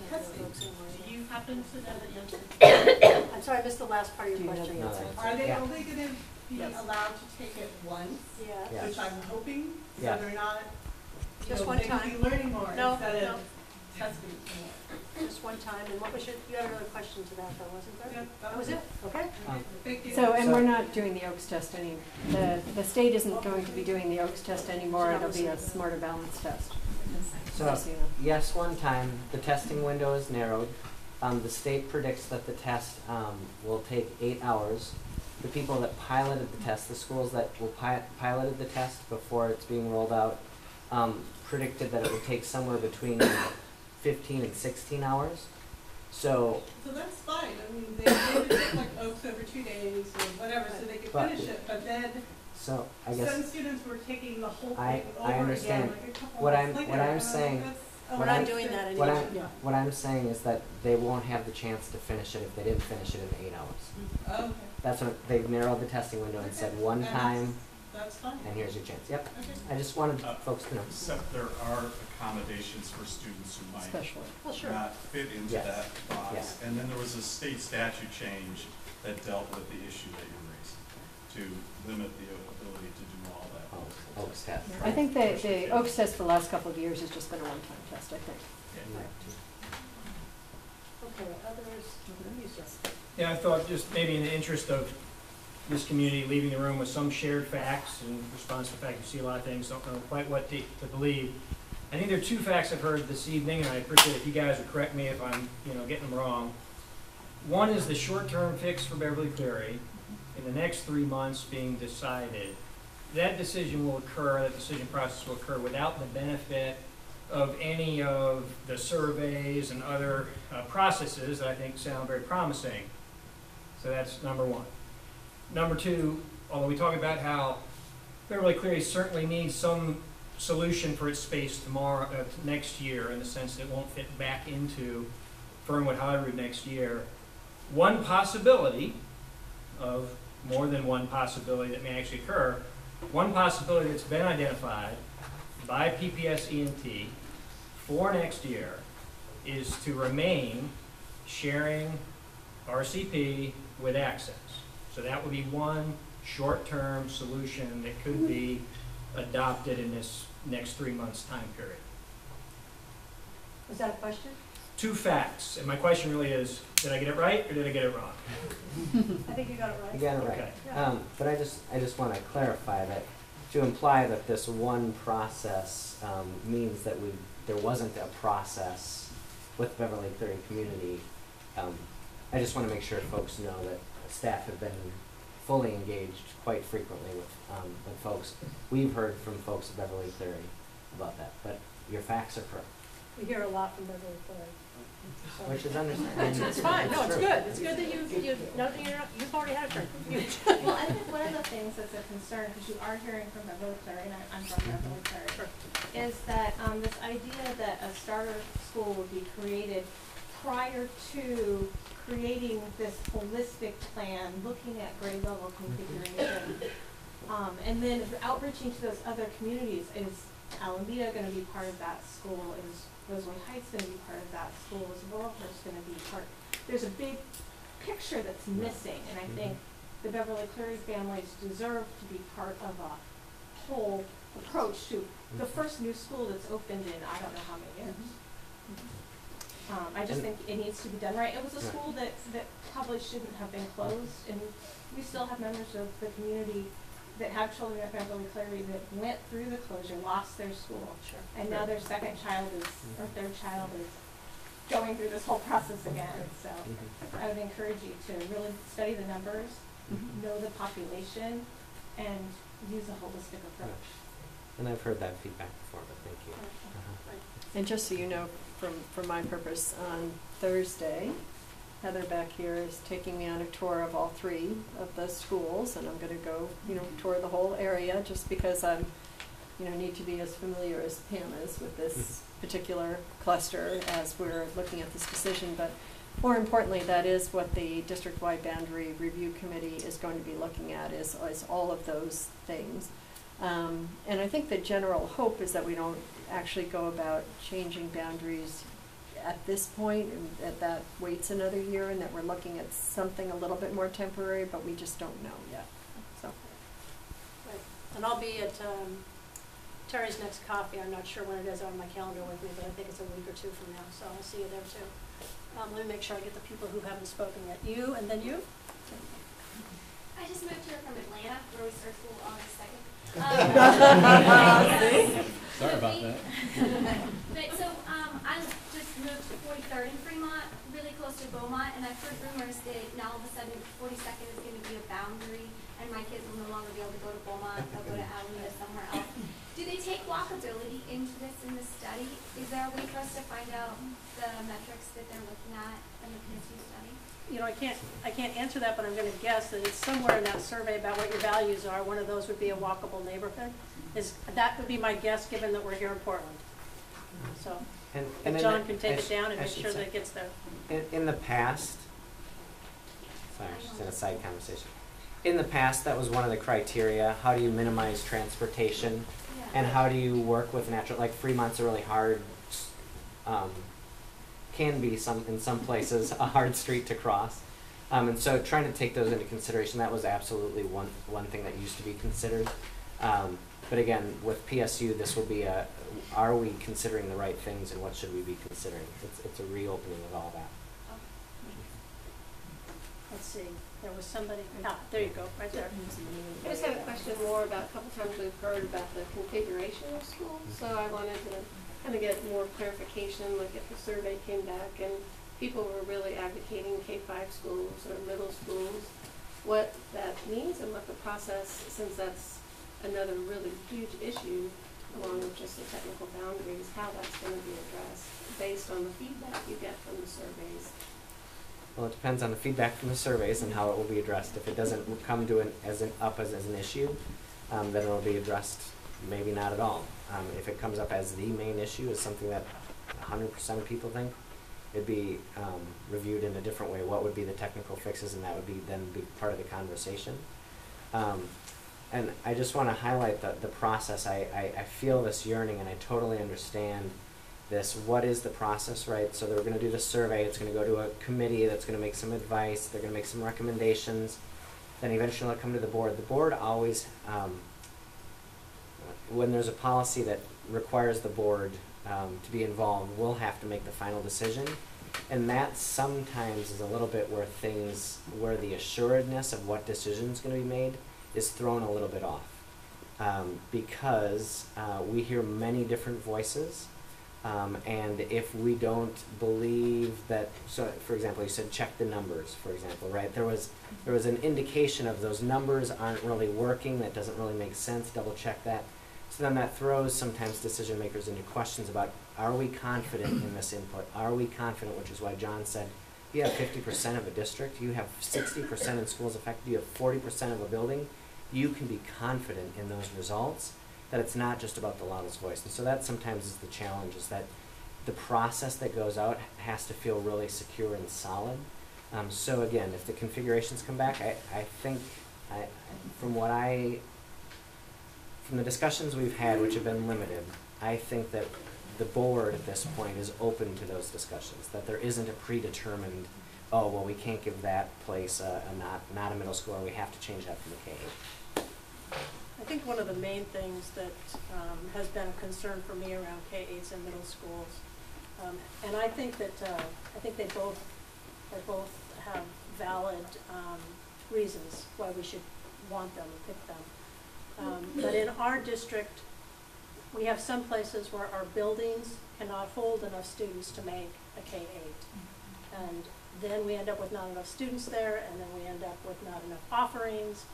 testing. Do you happen to know the answer? I'm sorry, I missed the last part of your question. Are they only going to be allowed to take it once? Yes. Which I'm hoping, so Yes. they're not, Just one they could time. be learning more No, instead no. of testing more. Just one time, and what was you had another question to that though, wasn't there? Yeah, That was it, okay? Thank you. So, and we're not doing the Oaks test the state isn't going to be doing the Oaks test anymore, it'll be a smarter balance test. So, Just so you know. yes, one time, the testing window is narrowed. The state predicts that the test will take 8 hours. The people that piloted the test, the schools that piloted the test before it's being rolled out, predicted that it would take somewhere between 15 and 16 hours. So that's fine. I mean, they would take like Oaks over 2 days or whatever, so they could finish it. But then so I guess some students were taking the whole thing I over understand. again, like a couple What months later. I'm saying. We're not doing that anymore. What I'm saying is that they won't have the chance to finish it if they didn't finish it in 8 hours. Okay. That's what they've narrowed the testing window and said one time. That's fine. And here's your chance. Yep. Okay. I just wanted folks to know. Except there are accommodations for students who might not fit into that box. Yes. And then there was a state statute change that dealt with the issue that you're raising to limit the ability to do all that. Oaks test. I think the Oaks test for the last couple of years has just been a one-time test, I think. Okay, others, Yeah, I thought just maybe in the interest of this community leaving the room with some shared facts in response to the fact you see a lot of things, don't know quite what to believe. I think there are 2 facts I've heard this evening, and I appreciate if you guys would correct me if I'm getting them wrong. One is the short-term fix for Beverly Cleary in the next 3 months being decided. That decision will occur, that decision process will occur without the benefit of any of the surveys and other processes that I think sound very promising. So that's number 1. Number 2, although we talk about how Beverly Cleary certainly needs some solution for its space next year, in the sense that it won't fit back into Fernwood Hollywood next year. One possibility of more than one possibility that may actually occur, one possibility that's been identified by PPS-E&T for next year is to remain sharing RCP with access. So that would be one short-term solution that could be adopted in this next 3 months time period. Was that a question? 2 facts, and my question really is, did I get it right or did I get it wrong? I think you got it right. You got it right. Okay. But I just want to clarify that to imply that this one process means that there wasn't a process with Beverly Cleary community. I just want to make sure folks know that staff have been fully engaged quite frequently with folks. We've heard from folks at Beverly Cleary about that, but your facts are correct. We hear a lot from Beverly Cleary. So. Which is understandable. It's fine. No, it's true. good. It's good that you've already had a turn. Well, I think one of the things that's a concern, because you are hearing from Beverly Cleary, and I'm from Beverly Cleary, is that this idea that a starter school would be created prior to creating this holistic plan, looking at grade level configuration, and then outreaching to those other communities. Is Alameda going to be part of that school? Is Rosewood Heights going to be part of that school? Is Laurelhurst going to be part? There's a big picture that's missing, and I think the Beverly Cleary families deserve to be part of a whole approach to the first new school that's opened in I don't know how many years. I just think it needs to be done right. It was a school that probably shouldn't have been closed, and we still have members of the community that have children at Beverly Cleary that went through the closure, lost their school, and now their second child is, or third child is going through this whole process again. So I would encourage you to really study the numbers, know the population, and use a holistic approach. And I've heard that feedback before, but thank you. And just so you know, for my purpose, on Thursday, Heather back here is taking me on a tour of all 3 of the schools, and I'm going to go, tour the whole area, just because I'm, need to be as familiar as Pam is with this particular cluster as we're looking at this decision. But more importantly, that is what the district-wide boundary review committee is going to be looking at, is all of those things. And I think the general hope is that we don't actually go about changing boundaries at this point, and that waits another year, and that we're looking at something a little bit more temporary, but we just don't know yet. So. Right. And I'll be at Terry's next coffee. I'm not sure when it is on my calendar with me, but I think it's a week or 2 from now, so I'll see you there too. Let me make sure I get the people who haven't spoken yet. You, and then you? I just moved here from Atlanta, where we start school August 2nd. Sorry about that. But so I just moved to 43rd in Fremont, really close to Beaumont, and I've heard rumors that now all of a sudden 42nd is going to be a boundary, and my kids will no longer be able to go to Beaumont, they'll go to Alameda, somewhere else. Do they take walkability into this in the study? Is there a way for us to find out the metrics that they're looking at in the PSU study? I can't answer that, but I'm going to guess that it's somewhere in that survey about what your values are. One of those would be a walkable neighborhood. That would be my guess, given that we're here in Portland. So if John can take it down and make sure that it gets there. In the past, sorry, just in a side conversation. In the past, that was one of the criteria. How do you minimize transportation? And how do you work with natural, like Fremont's a really hard, can be in some places a hard street to cross. And so trying to take those into consideration, that was absolutely one thing that used to be considered. But again, with PSU, this will be are we considering the right things, and what should we be considering? It's a reopening of all that. Let's see. There was somebody. There you go, right there. I just have a question more about, a couple times we've heard about the configuration of schools, so I wanted to kind of get more clarification, like if the survey came back and people were really advocating K-5 schools or middle schools, what that means and what the process, since that's another really huge issue along with just the technical boundaries, how that's going to be addressed based on the feedback you get from the surveys. Well, it depends on the feedback from the surveys and how it will be addressed. If it doesn't come to as an issue, then it will be addressed maybe not at all. If it comes up as the main issue, as something that 100% of people think, it'd be reviewed in a different way. What would be the technical fixes, and that would be then be part of the conversation. And I just want to highlight the process. I feel this yearning, and I totally understand this. What is the process, right? So they're going to do the survey. It's going to go to a committee that's going to make some advice. They're going to make some recommendations. Then eventually it'll come to the board. The board always, when there's a policy that requires the board to be involved, will have to make the final decision. And that sometimes is a little bit where the assuredness of what decision is going to be made is thrown a little bit off. Because we hear many different voices. And if we don't believe that, so for example, you said check the numbers, for example, right? There was an indication of those numbers aren't really working, that doesn't really make sense, double check that. So then that throws sometimes decision makers into questions about, are we confident in this input? Are we confident, which is why John said, you have 50% of a district, you have 60% in schools affected, you have 40% of a building, you can be confident in those results, that it's not just about the loudest voice. And so that sometimes is the challenge, is that the process that goes out has to feel really secure and solid. So again, if the configurations come back, I think, from the discussions we've had, which have been limited, I think that the board at this point is open to those discussions, that there isn't a predetermined, oh, well, we can't give that place not a middle school, or we have to change that from the K-8. I think one of the main things that has been a concern for me around K-8s and middle schools, and I think that they both have valid reasons why we should want them and pick them. But in our district, we have some places where our buildings cannot hold enough students to make a K-8, and then we end up with not enough students there, and then we end up with not enough offerings,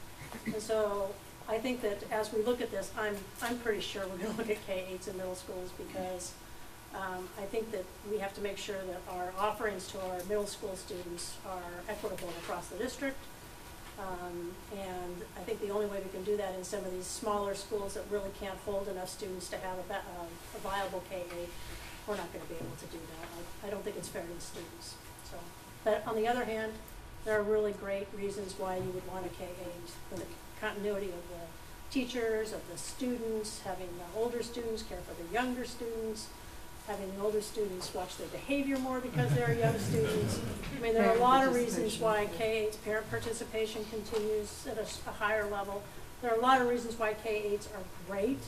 and so I think that as we look at this, I'm pretty sure we're going to look at K-8s in middle schools, because I think that we have to make sure that our offerings to our middle school students are equitable across the district. And I think the only way we can do that in some of these smaller schools that really can't hold enough students to have a viable K-8, we're not going to be able to do that. I don't think it's fair to the students. So, but on the other hand, there are really great reasons why you would want a K-8 for the continuity of the teachers, of the students, having the older students care for the younger students, having the older students watch their behavior more because they're young students. I mean, there are a lot of reasons why K-8's parent participation continues at a higher level. There are a lot of reasons why K-8s are great,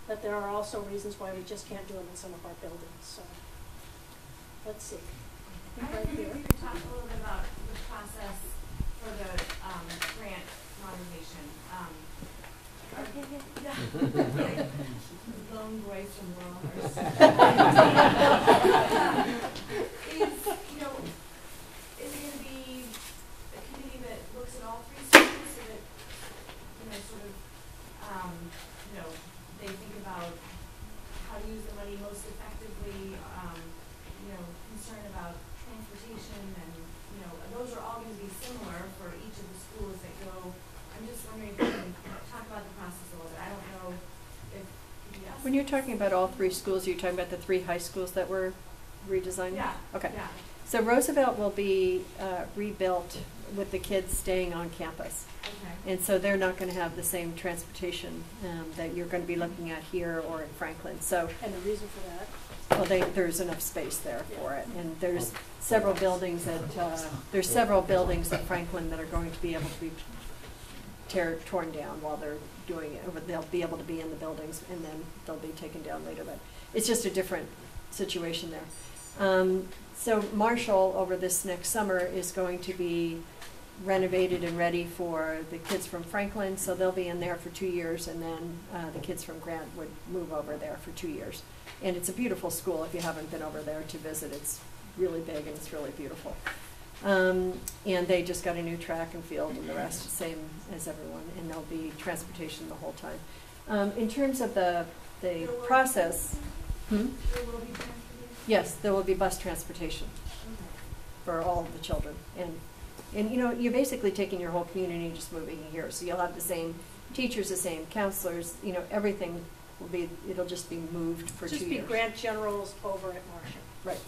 but there are also reasons why we just can't do them in some of our buildings. So, let's see. I wonder if you could talk a little bit about the process for the grant modernization. Lone voice from Mars. Is it going to be a committee that looks at all three schools so that, they think about how to use the money most effectively, concern about transportation and, those are all going to be similar for each of the schools that go. I'm just wondering if you can talk about the process a little bit. I don't know if yes. When you're talking about all three schools, you're talking about the 3 high schools that were redesigned? Yeah. Okay. Yeah. So Roosevelt will be rebuilt with the kids staying on campus. Okay. And so they're not going to have the same transportation that you're going to be looking at here or in Franklin. So, and the reason for that? Well, there's enough space there for it, and there's several buildings at Franklin that are going to be able to be torn down while they're doing it. They'll be able to be in the buildings, and then they'll be taken down later. But it's just a different situation there. So Marshall, over this next summer, is going to be renovated and ready for the kids from Franklin, so they'll be in there for 2 years, and then the kids from Grant would move over there for 2 years. And it's a beautiful school if you haven't been over there to visit. It's really big and it's really beautiful. And they just got a new track and field and the rest same as everyone, and there'll be transportation the whole time. In terms of the process, yes, there will be bus transportation for all of the children. And you're basically taking your whole community and just moving it here. So you'll have the same teachers, the same counselors, everything will be, it'll just be moved for 2 years. Just be Grant Generals over at Marshall. Right.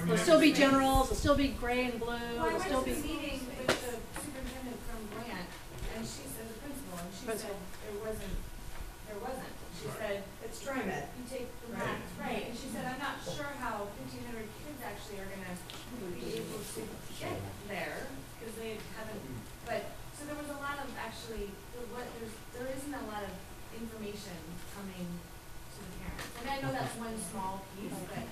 There'll still be generals, there'll still be gray and blue, Well, there'll still be... meeting with the superintendent from Grant, and she said, the principal, and she principal. There wasn't. She said, It's TriMet. you take the max, right, and she said, I'm not sure how 1,500 kids actually are gonna be able to get there, because they haven't, but, so there was a lot of actually, there isn't a lot of information coming to the parents. And I know that's one small piece, but.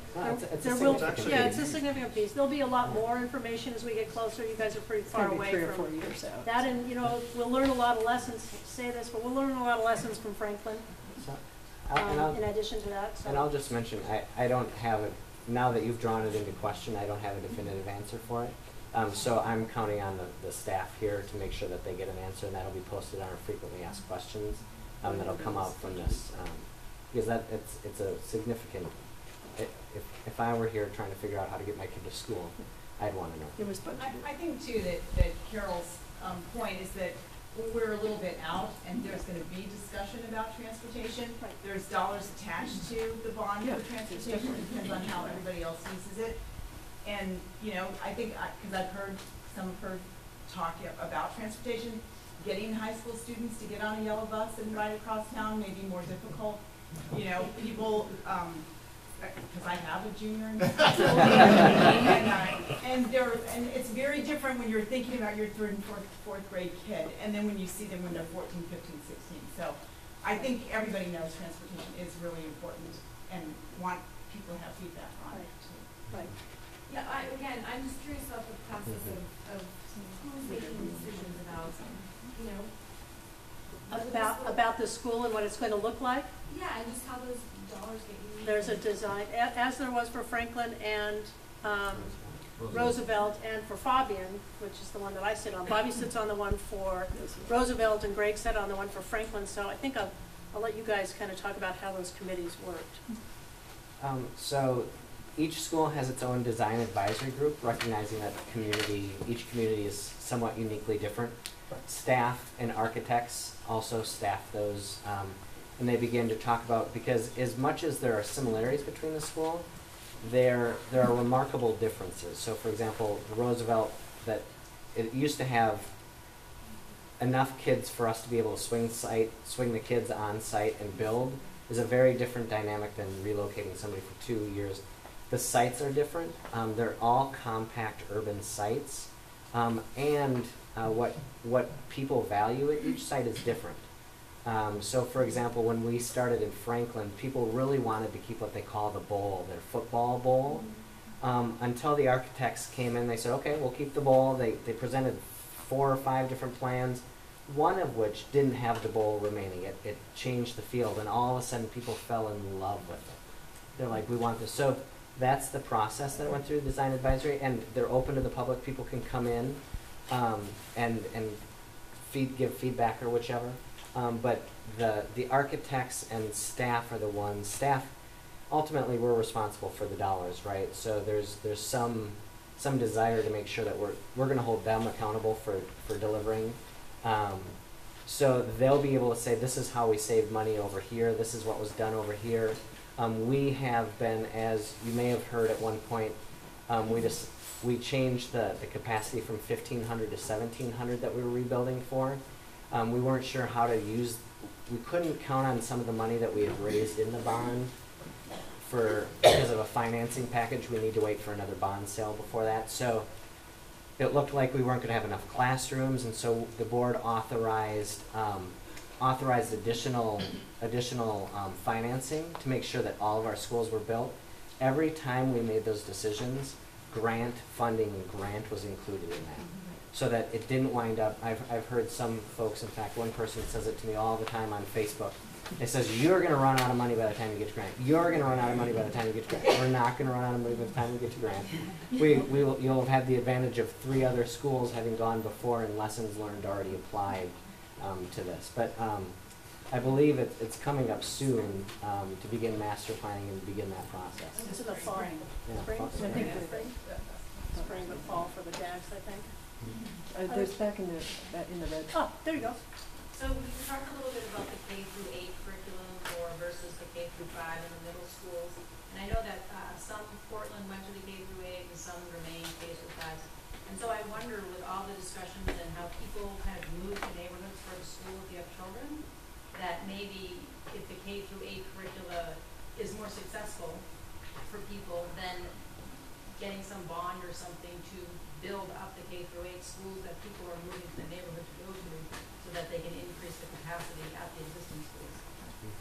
There will, yeah, it's a significant piece. There'll be a lot more information as we get closer. You guys are pretty far away Maybe 3 or 4 from years out. that, and, you know, we'll learn a lot of lessons, say this, but we'll learn a lot of lessons from Franklin, in addition to that, so. And I'll just mention, I don't have it, now that you've drawn it into question, I don't have a definitive answer for it. So I'm counting on the staff here to make sure that they get an answer, and that'll be posted on our frequently asked questions, that'll come out from this. Because it's a significant, if I were here trying to figure out how to get my kid to school, I'd want to know. It was budgeted. I think too that Carol's point is that we're a little bit out and there's going to be discussion about transportation. There's dollars attached to the bond for transportation. It depends on how everybody else uses it. And, you know, I think, because I've heard some of her talk about transportation, getting high school students to get on a yellow bus and ride across town may be more difficult. You know, people, because I have a junior in school, and it's very different when you're thinking about your 3rd and 4th grade kid, and then when you see them when they're 14, 15, 16. So I think everybody knows transportation is really important and want people to have feedback on it too. Right. Yeah, I'm just curious about the process of who's making decisions about, you know. About the school and what it's going to look like? Yeah, and just how those dollars get used. There's a design, as there was for Franklin and Roosevelt and for Fabian, which is the one that I sit on. Bobbie sits on the one for Roosevelt and Greg sat on the one for Franklin. So I think I'll let you guys kind of talk about how those committees worked. So each school has its own design advisory group, recognizing that each community is somewhat uniquely different. Staff and architects also staff those, and they begin to talk about, because as much as there are similarities between the school, there are remarkable differences. So for example, Roosevelt, that it used to have enough kids for us to be able to swing the kids on site and build, is a very different dynamic than relocating somebody for 2 years. The sites are different. They're all compact urban sites, and what people value at each site is different. So for example, when we started in Franklin, people really wanted to keep what they call the bowl, their football bowl. Until the architects came in, they said, okay, we'll keep the bowl. They presented 4 or 5 different plans, one of which didn't have the bowl remaining. It changed the field, and all of a sudden people fell in love with it. They're like, we want this. So that's the process that went through design advisory, and they're open to the public. People can come in and give feedback or whichever. But the architects and staff are the ones. Staff, ultimately, we're responsible for the dollars, right? So there's some desire to make sure that we're going to hold them accountable for delivering. So they'll be able to say, this is how we saved money over here. This is what was done over here. We have been, as you may have heard at one point, we changed the capacity from 1,500 to 1,700 that we were rebuilding for. We weren't sure how to use, we couldn't count on some of the money that we had raised in the bond because of a financing package. We need to wait for another bond sale before that. So it looked like we weren't going to have enough classrooms, and so the board authorized additional financing to make sure that all of our schools were built. Every time we made those decisions, grant funding and grant was included in that, so that it didn't wind up. I've heard some folks, in fact, one person says it to me all the time on Facebook. It says, you're going to run out of money by the time you get to grant. You're going to run out of money by the time you get to grant. We're not going to run out of money by the time we get to grant. You'll have had the advantage of 3 other schools having gone before and lessons learned already applied to this. But I believe it's coming up soon to begin master planning and begin that process. It's in the fall. Yeah, Spring? fall. I think spring, but fall for the DAGs, I think. There's back in the red. Oh, there you go. So we talked a little bit about the K through 8 curriculum versus the K through 5 in the middle schools. And I know that some Portland went to the K through 8 and some remain K through 5. And so I wonder, with all the discussions and how people kind of move to neighborhoods for the school if you have children, that maybe if the K through 8 curricula is more successful for people than getting some bond or something to build up the K through 8 schools that people are moving to the neighborhood to go to, so that they can increase the capacity at the existing schools.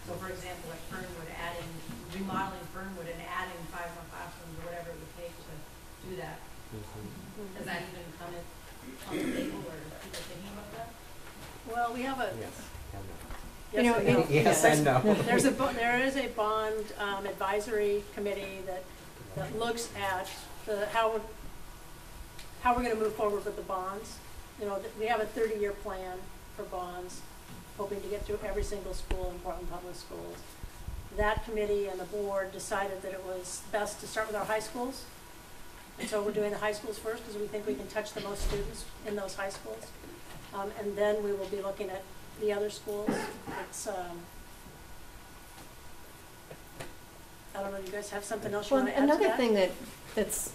So for example, like Fernwood, remodeling Fernwood and adding 5 more classrooms or whatever it would take to do that. Does that even come in on the table, or are people thinking about that? Well, we have a. Yes. You know, and no. Yes and no. There is a bond advisory committee that looks at how we're going to move forward with the bonds. You know, we have a 30-year plan for bonds, hoping to get through every single school in Portland Public Schools. That committee and the board decided that it was best to start with our high schools. And so we're doing the high schools first because we think we can touch the most students in those high schools. And then we will be looking at the other schools. It's, I don't know, do you guys have something else you want to add to that? Another thing that's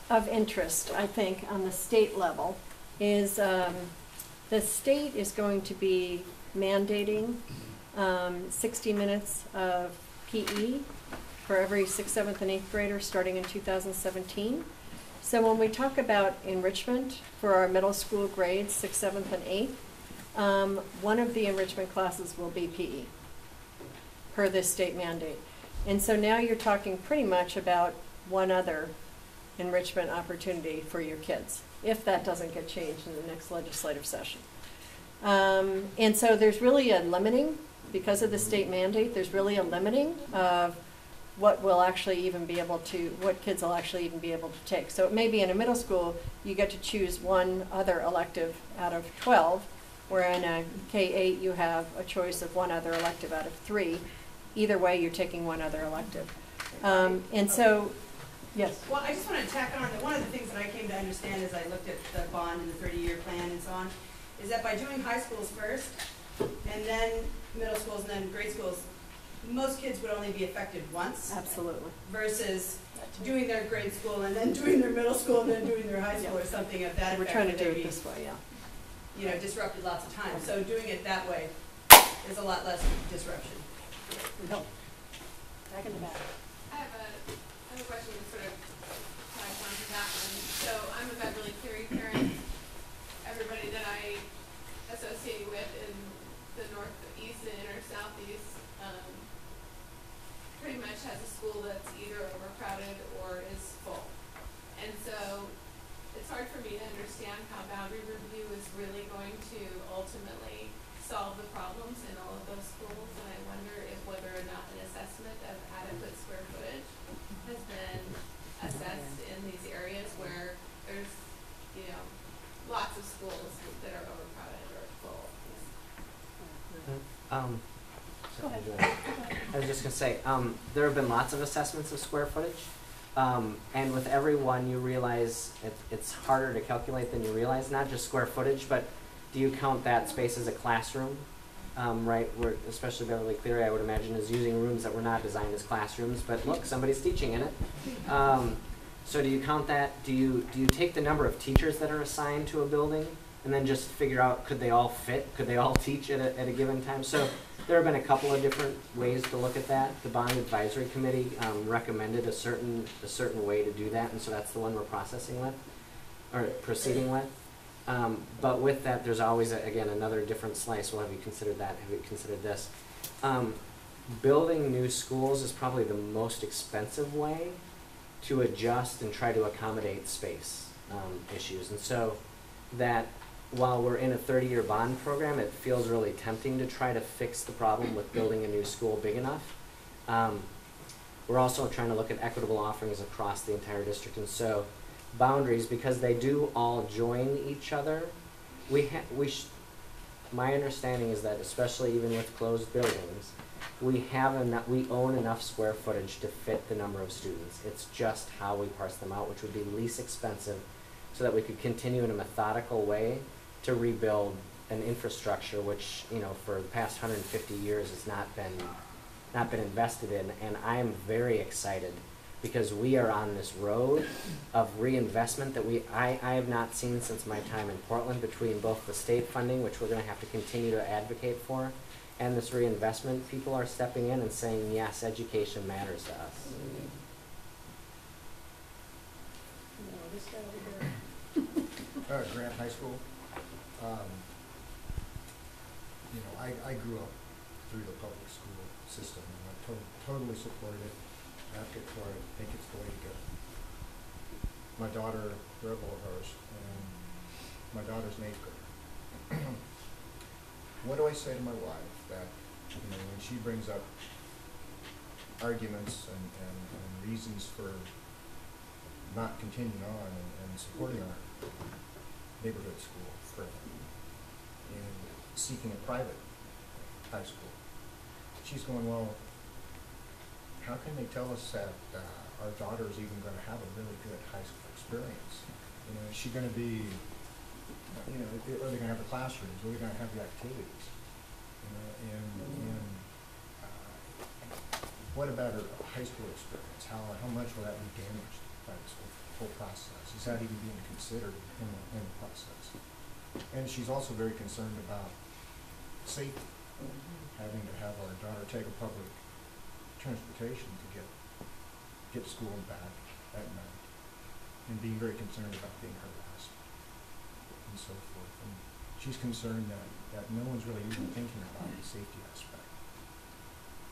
of interest, I think, on the state level is the state is going to be mandating 60 minutes of PE for every 6th, 7th, and 8th grader starting in 2017. So when we talk about enrichment for our middle school grades, 6th, 7th, and 8th, one of the enrichment classes will be PE per this state mandate. And so now you're talking pretty much about one other enrichment opportunity for your kids, if that doesn't get changed in the next legislative session. And so there's really a limiting, because of the state mandate, there's really a limiting of what will actually even be able to, what kids will actually even be able to take. So it may be in a middle school, you get to choose one other elective out of 12, where in a K-8 you have a choice of one other elective out of 3. Either way, you're taking one other elective. And so, yes? Well, I just want to tack on that one of the things that I came to understand as I looked at the bond and the 30-year plan and so on, is that by doing high schools first, and then middle schools, and then grade schools, most kids would only be affected once. Absolutely. Versus doing their grade school and then doing their middle school and then doing their high school or something of that effect. We're trying to do it this way, yeah. You know, disrupted lots of times. So doing it that way is a lot less disruption. No. Back in the back. I have a question that sort of ties on to that one. So I'm a Beverly Cleary parent. Everybody that I associate with in the northeast and inner southeast pretty much has a school that's either overcrowded or is full. And so it's hard for me to understand how boundary review is really going to ultimately solve the problems in all of those schools. And I wonder if whether or not an assessment of adequate square footage has been assessed in these areas where there's, you know, lots of schools that are overcrowded or full. Go ahead. I was just going to say, there have been lots of assessments of square footage, and with every one you realize it's harder to calculate than you realize, not just square footage, but do you count that space as a classroom? Right, where especially Beverly Cleary, I would imagine, is using rooms that were not designed as classrooms, but look, somebody's teaching in it. So do you count that? Do you take the number of teachers that are assigned to a building and then just figure out, could they all fit? Could they all teach at a given time? So there have been a couple of different ways to look at that. The Bond Advisory Committee recommended a certain way to do that, and so that's the one we're processing with, or proceeding with. But with that, there's always, again, another different slice. Well, have you considered that? Have you considered this? Building new schools is probably the most expensive way to adjust and try to accommodate space issues. And so that while we're in a 30-year bond program, it feels really tempting to try to fix the problem with building a new school big enough. We're also trying to look at equitable offerings across the entire district. And so boundaries, because they do all join each other, my understanding is that, especially even with closed buildings, we own enough square footage to fit the number of students. It's just how we parse them out, which would be least expensive, so that we could continue in a methodical way to rebuild an infrastructure which, you know, for the past 150 years has not been invested in. And I'm very excited because we are on this road of reinvestment that I have not seen since my time in Portland, between both the state funding, which we're going to have to continue to advocate for, and this reinvestment. People are stepping in and saying, yes, education matters to us. Grant High School. I grew up through the public school system, and I totally support it, advocate for it, think it's the way to go. My daughter, they're both hers, and my daughter's in 8th grade. What do I say to my wife that, when she brings up arguments and reasons for not continuing on and supporting our neighborhood school currently and seeking a private high school? She's going, well, how can they tell us that our daughter is even going to have a really good high school experience? Is she going to be, are they going to have the classrooms? Are they going to have the activities? What about her high school experience? How much will that be damaged by this whole process? Is that even being considered in the process? And she's also very concerned about safety, having to have our daughter take a public transportation to get to school and back at night, and being very concerned about being harassed and so forth. And she's concerned that no one's really even thinking about the safety aspect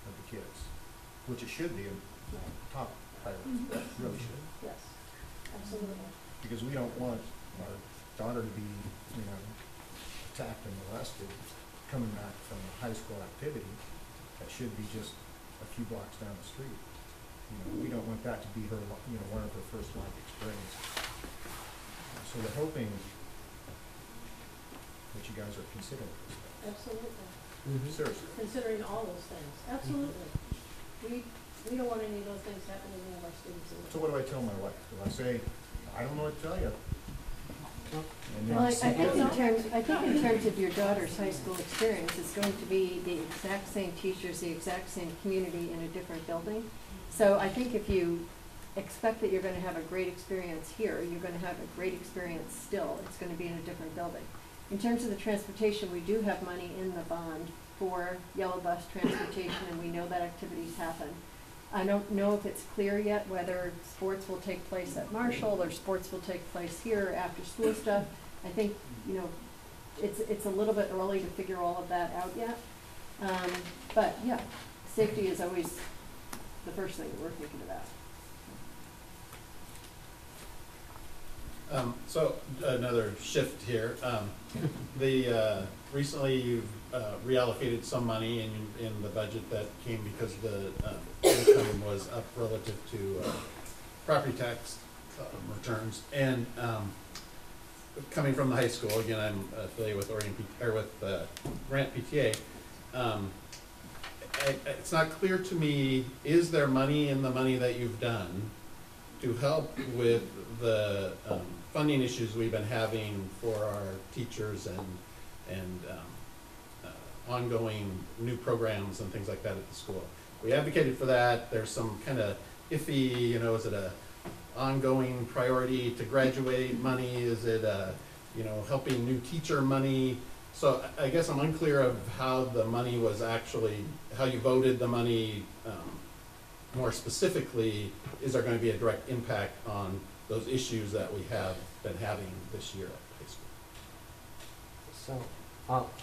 of the kids, which it should be a top priority. Really should. Yes, absolutely. Because we don't want our daughter to be, attacked and molested coming back from a high school activity that should be just a few blocks down the street. We don't want that to be her, one of her first life experiences. So we're hoping that you guys are considering this stuff. Absolutely. Seriously. Considering all those things, absolutely. We don't want any of those things happening to any of our students. So what do I tell my wife? Do I say, I don't know what to tell you? Well, I think in terms of your daughter's high school experience, it's going to be the exact same teachers, the exact same community in a different building. So I think if you expect that you're going to have a great experience here, you're going to have a great experience still. It's going to be in a different building. In terms of the transportation, we do have money in the bond for yellow bus transportation, and we know that activities happen. I don't know if it's clear yet whether sports will take place at Marshall or sports will take place here after school stuff. I think, it's a little bit early to figure all of that out yet. But yeah, safety is always the first thing that we're thinking about. So another shift here. Recently you've reallocated some money in the budget that came because the income was up relative to property tax returns. And coming from the high school, again, I'm affiliated with Grant PTA. It's not clear to me, is there money in the money that you've done to help with the funding issues we've been having for our teachers and ongoing new programs and things like that at the school? We advocated for that. There's some kind of iffy, is it a ongoing priority to graduate money? Is it helping new teacher money? So I guess I'm unclear of how the money was actually, how you voted the money. More specifically, is there going to be a direct impact on those issues that we have been having this year at high school? So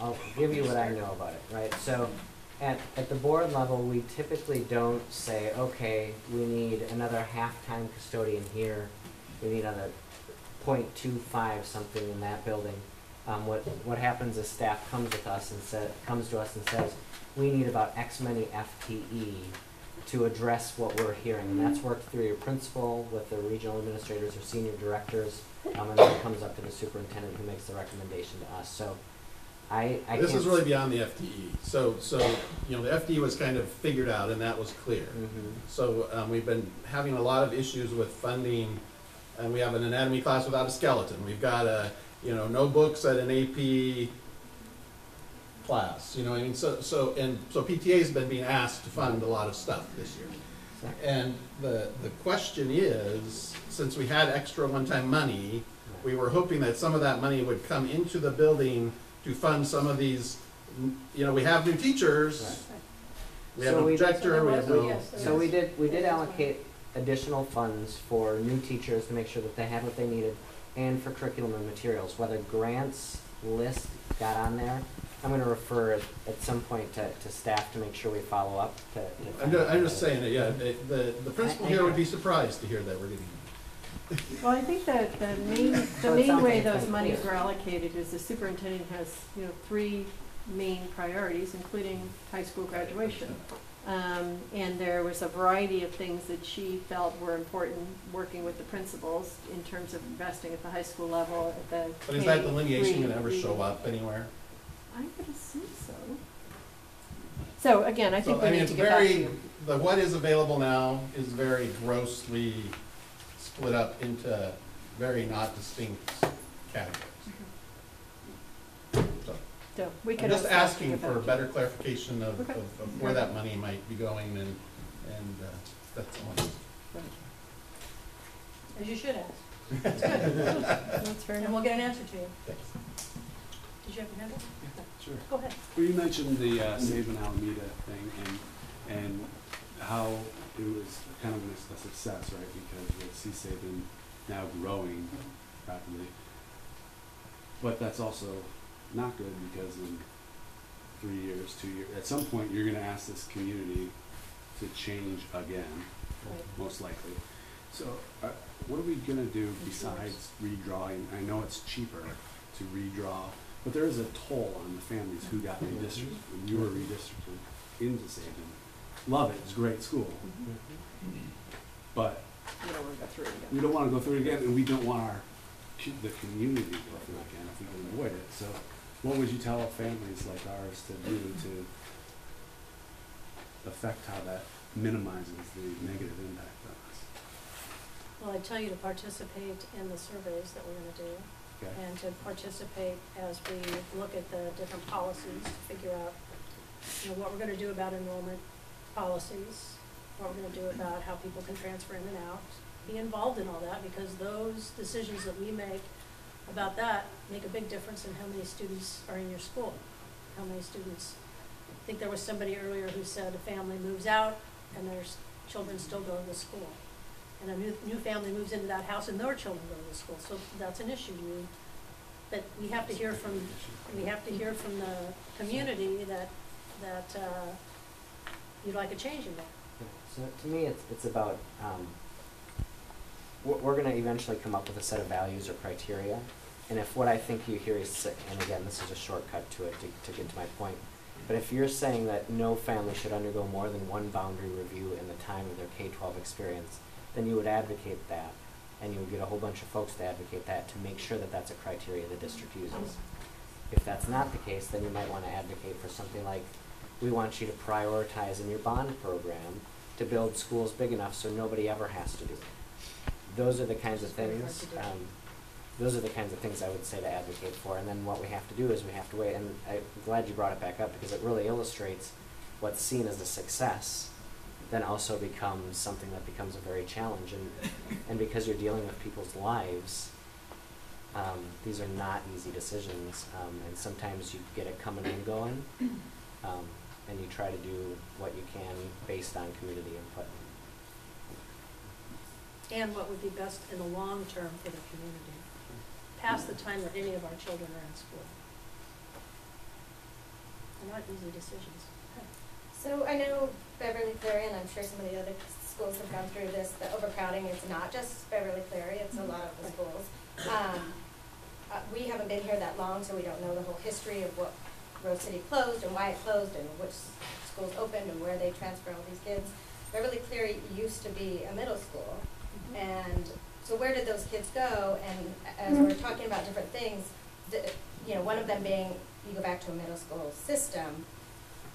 I'll give you what I know about it, right? So at the board level, we typically don't say, okay, we need another half-time custodian here, we need another 0.25 something in that building. What happens is staff comes to us and says, we need about X many FTE to address what we're hearing, and that's worked through your principal with the regional administrators or senior directors, and then it comes up to the superintendent who makes the recommendation to us. So this is really beyond the FTE. So the FTE was kind of figured out, and that was clear. Mm-hmm. So we've been having a lot of issues with funding, and we have an anatomy class without a skeleton. We've got no books at an AP class. So PTA has been being asked to fund a lot of stuff this year. And the question is, since we had extra one-time money, we were hoping that some of that money would come into the building to fund some of these, you know, we have new teachers, we have So an objector, we have no. So we did allocate additional funds for new teachers to make sure that they had what they needed, and for curriculum and materials. Whether grants list got on there, I'm going to refer at some point to staff to make sure we follow up. I'm just saying that, yeah, the principal here would be surprised to hear that we're getting. Well, I think that the main way those monies were allocated is the superintendent has, you know, 3 main priorities, including high school graduation. And there was a variety of things that she felt were important, working with the principals in terms of investing at the high school level. At the But is that delineation going to ever show up anywhere? I would assume so. So again, I think we need to get back to you. The what is available now is very grossly split up into very not distinct categories. So we I'm could just also have to asking get back for to you. better clarification of Okay. of where that money might be going, and that's all. As you should ask. That's good. That's fair And enough. we'll get an answer to you. Thanks. Did you have a handle? Sure. Go ahead. Well, you mentioned the Save in Alameda thing and how it was kind of a success, right? Because with C-Savin now growing rapidly. But that's also not good because in 3 years, 2 years, at some point you're going to ask this community to change again, most likely. So what are we going to do besides redrawing? I know it's cheaper to redraw, but there is a toll on the families who got redistricted. When you were redistricted into Sabin, love it, it's a great school. But We don't want to go through it again. we don't want to go through it again, and we don't want the community to go through it again if we can avoid it. So what would you tell families like ours to do to affect how that minimizes the negative impact on us? Well, I tell you to participate in the surveys that we're gonna do. Okay. And to participate as we look at the different policies to figure out, you know, what we're gonna do about enrollment policies, what we're gonna do about how people can transfer in and out. Be involved in all that, because those decisions that we make about that make a big difference in how many students are in your school. How many students, I think there was somebody earlier who said a family moves out and their children still go to the school. And a new family moves into that house and their children go to the school, so that's an issue. That we have to hear from, the community that you'd like a change in that. So to me, it's about, we're going to eventually come up with a set of values or criteria. And if what I think you hear is, and again, this is a shortcut to it to get to my point, but if you're saying that no family should undergo more than one boundary review in the time of their K-12 experience, then you would advocate that, and you would get a whole bunch of folks to advocate that to make sure that that's a criteria the district uses. If that's not the case, then you might want to advocate for something like, we want you to prioritize in your bond program to build schools big enough so nobody ever has to do it. Those are the kinds of things. Those are the kinds of things I would say to advocate for. And then what we have to do is we have to wait. And I'm glad you brought it back up because it really illustrates what's seen as a success then also becomes something that becomes a very challenge. And because you're dealing with people's lives, these are not easy decisions. And sometimes you get it coming and going. And you try to do what you can based on community input. And what would be best in the long term for the community, past the time that any of our children are in school. They're not easy decisions. So I know Beverly Cleary, and I'm sure some of the other schools have gone through this, the overcrowding is not just Beverly Cleary, it's a lot of the schools. We haven't been here that long, so we don't know the whole history of what Rose City closed and why it closed and which schools opened and where they transfer all these kids. Beverly Cleary used to be a middle school. And so where did those kids go? And as we're talking about different things, one of them being you go back to a middle school system.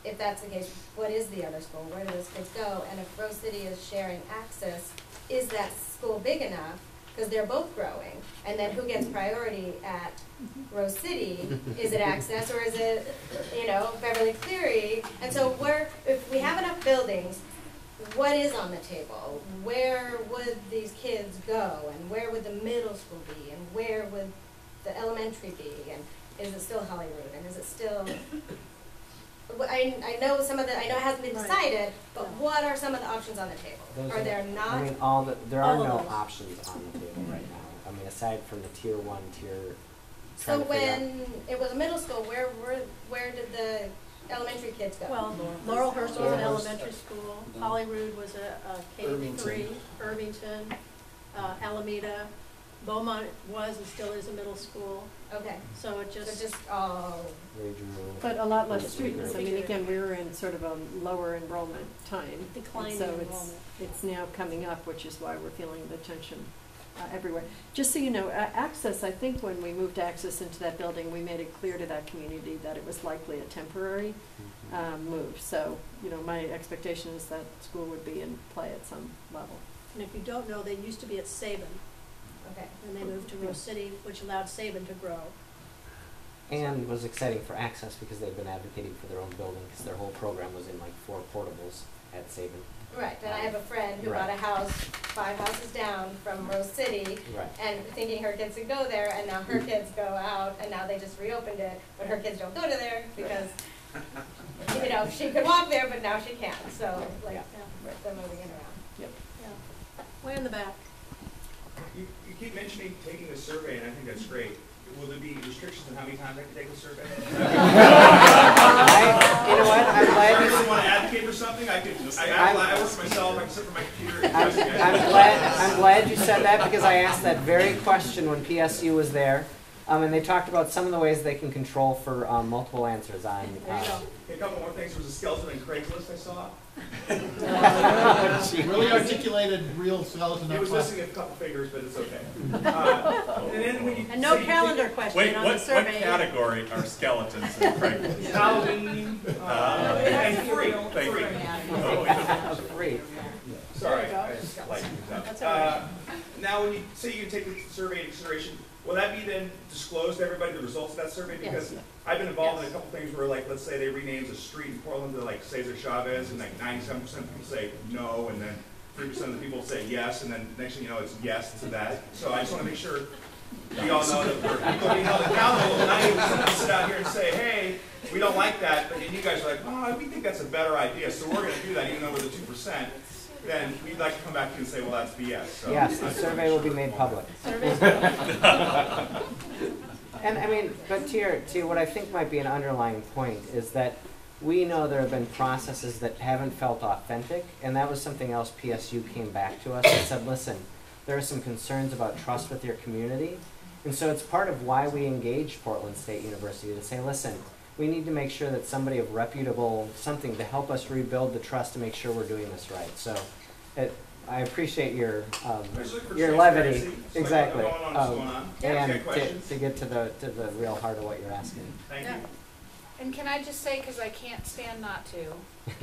If that's the case, what is the other school? Where do those kids go? And if Rose City is sharing access, is that school big enough? Because they're both growing. And then who gets priority at Rose City? Is it access or is it, Beverly Cleary? And so if we have enough buildings, what is on the table? Where would these kids go? And where would the middle school be? And where would the elementary be? And is it still Hollywood? And is it still, I know some of the, I know it hasn't been decided, but what are some of the options on the table? Are there not? I mean, there are no options on the table right now. I mean, aside from the tier 1, tier. So when it was middle school, where did the elementary kids go? Well, Laurelhurst was an elementary school, Holyrood was a K-3, Irvington, Alameda, Beaumont was and still is a middle school. Okay. So it just all. But a lot less students. I mean, again, we were in sort of a lower enrollment time. Declining so enrollment. it's now coming up, which is why we're feeling the tension everywhere. Just so you know, Access, I think when we moved Access into that building, we made it clear to that community that it was likely a temporary move. So, you know, my expectation is that school would be in play at some level. And if you don't know, they used to be at Sabin. Okay. And they moved to Rose City, which allowed Sabin to grow. And was exciting for Access because they've been advocating for their own building because their whole program was in like 4 portables at Sabin. Right, and I have a friend who bought a house 5 houses down from Rose City, and thinking her kids would go there, and now her kids go out, and now they just reopened it, but her kids don't go to there because, you know, she could walk there, but now she can't. So, like, they're moving it around. Yep. Yeah. Way in the back. You keep mentioning taking a survey, and I think that's great. Will there be restrictions on how many times I can take a survey? You know what? I'm glad I really want to advocate for something. I work for myself. I can sit for my computer. I'm glad you said that because I asked that very question when PSU was there, and they talked about some of the ways they can control for multiple answers on. A couple more things. There was a skeleton in Craigslist I saw. Really articulated real skeleton. It was missing a couple fingers, but it's okay. And no calendar question on the survey. What category are skeletons in Craigslist? Halloween. And free. Thank you. Free. Sorry, I just lightened things up. Now, when you say you can take the survey into consideration, will that be then disclosed to everybody, the results of that survey? Because I've been involved in a couple things where, like, let's say they renamed a street in Portland to, like, Cesar Chavez, and, like, 97% of people say no, and then 3% of the people say yes, and then next thing you know, it's yes to that. So I just want to make sure we all know that we're people being held accountable. 90% will sit out here and say, hey, we don't like that, but then you guys are like, oh, we think that's a better idea, so we're going to do that even though we're the 2%. Then we'd like to come back to you and say, well, that's BS. So yes, the survey will be made public. And I mean, but to what I think might be an underlying point is that we know there have been processes that haven't felt authentic, and that was something else PSU came back to us and said, listen, there are some concerns about trust with your community, and so it's part of why we engaged Portland State University to say, listen, we need to make sure that somebody of reputable something to help us rebuild the trust to make sure we're doing this right. So I appreciate your levity, exactly, and to get to the real heart of what you're asking. Thank you. And can I just say, because I can't stand not to,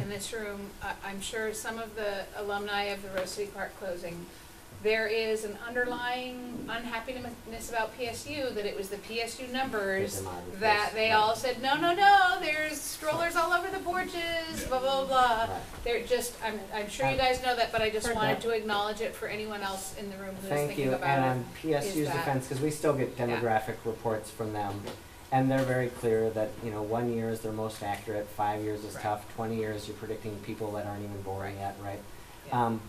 in this room, I'm sure some of the alumni of the Rose City Park closing, there is an underlying unhappiness about PSU, that it was the PSU numbers that they all said, no, no, no, there's strollers all over the porches, blah, blah, blah. They're just, I'm sure you guys know that, but I just wanted to acknowledge it for anyone else in the room who's thinking about it. Thank you, and on PSU's defense, because we still get demographic reports from them, and they're very clear that, you know, 1 year is their most accurate, 5 years is tough, 20 years you're predicting people that aren't even born yet, right?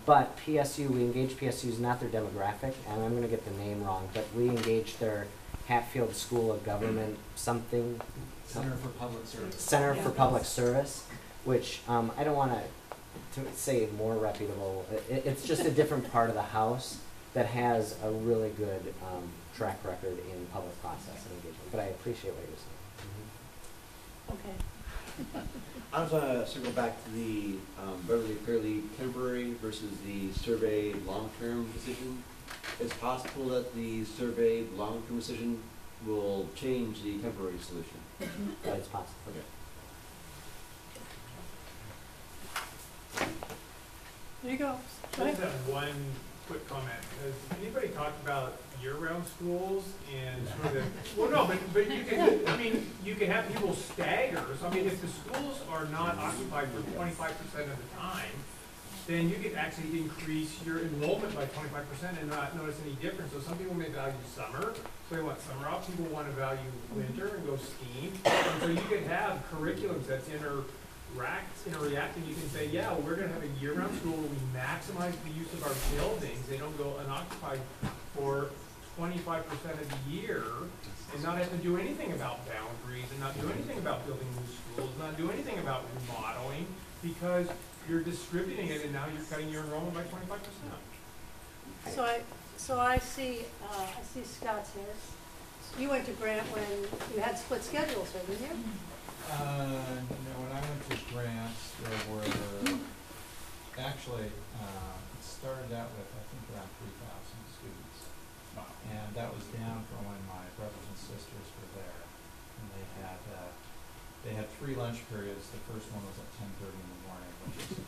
But PSU, we engaged PSU's not their demographic, and I'm going to get the name wrong, but we engaged their Hatfield School of Government something. Center for Public Service. Center for Public Service, which I don't want to say more reputable. It's just a different part of the house that has a really good track record in public process and engagement. But I appreciate what you're saying. Okay. I was going to circle back to the fairly temporary versus the surveyed long-term decision. It's possible that the surveyed long-term decision will change the temporary solution. That is possible. Okay. There you go. I just have one quick comment. Has anybody talked about year-round schools and sort of the, well, no, but you can, I mean, you can have people stagger. So, I mean, if the schools are not occupied for 25% of the time, then you could actually increase your enrollment by 25% and not notice any difference. So some people may value summer, so they want summer off. People want to value winter and go skiing. And so you could have curriculums that's interreacting. You can say, yeah, well, we're going to have a year-round school where we maximize the use of our buildings. They don't go unoccupied for 25% of the year and not have to do anything about boundaries and not do anything about building new schools, not do anything about remodeling, because you're distributing it and now you're cutting your enrollment by 25%. So I see Scott's here. You went to Grant when you had split schedules, didn't you? No, when I went to Grant, there were, actually, it started out with, I think, around 3,000 students. And that was down from when my brothers and sisters were there. And they had 3 lunch periods. The first one was at 10:30 in the morning, which is a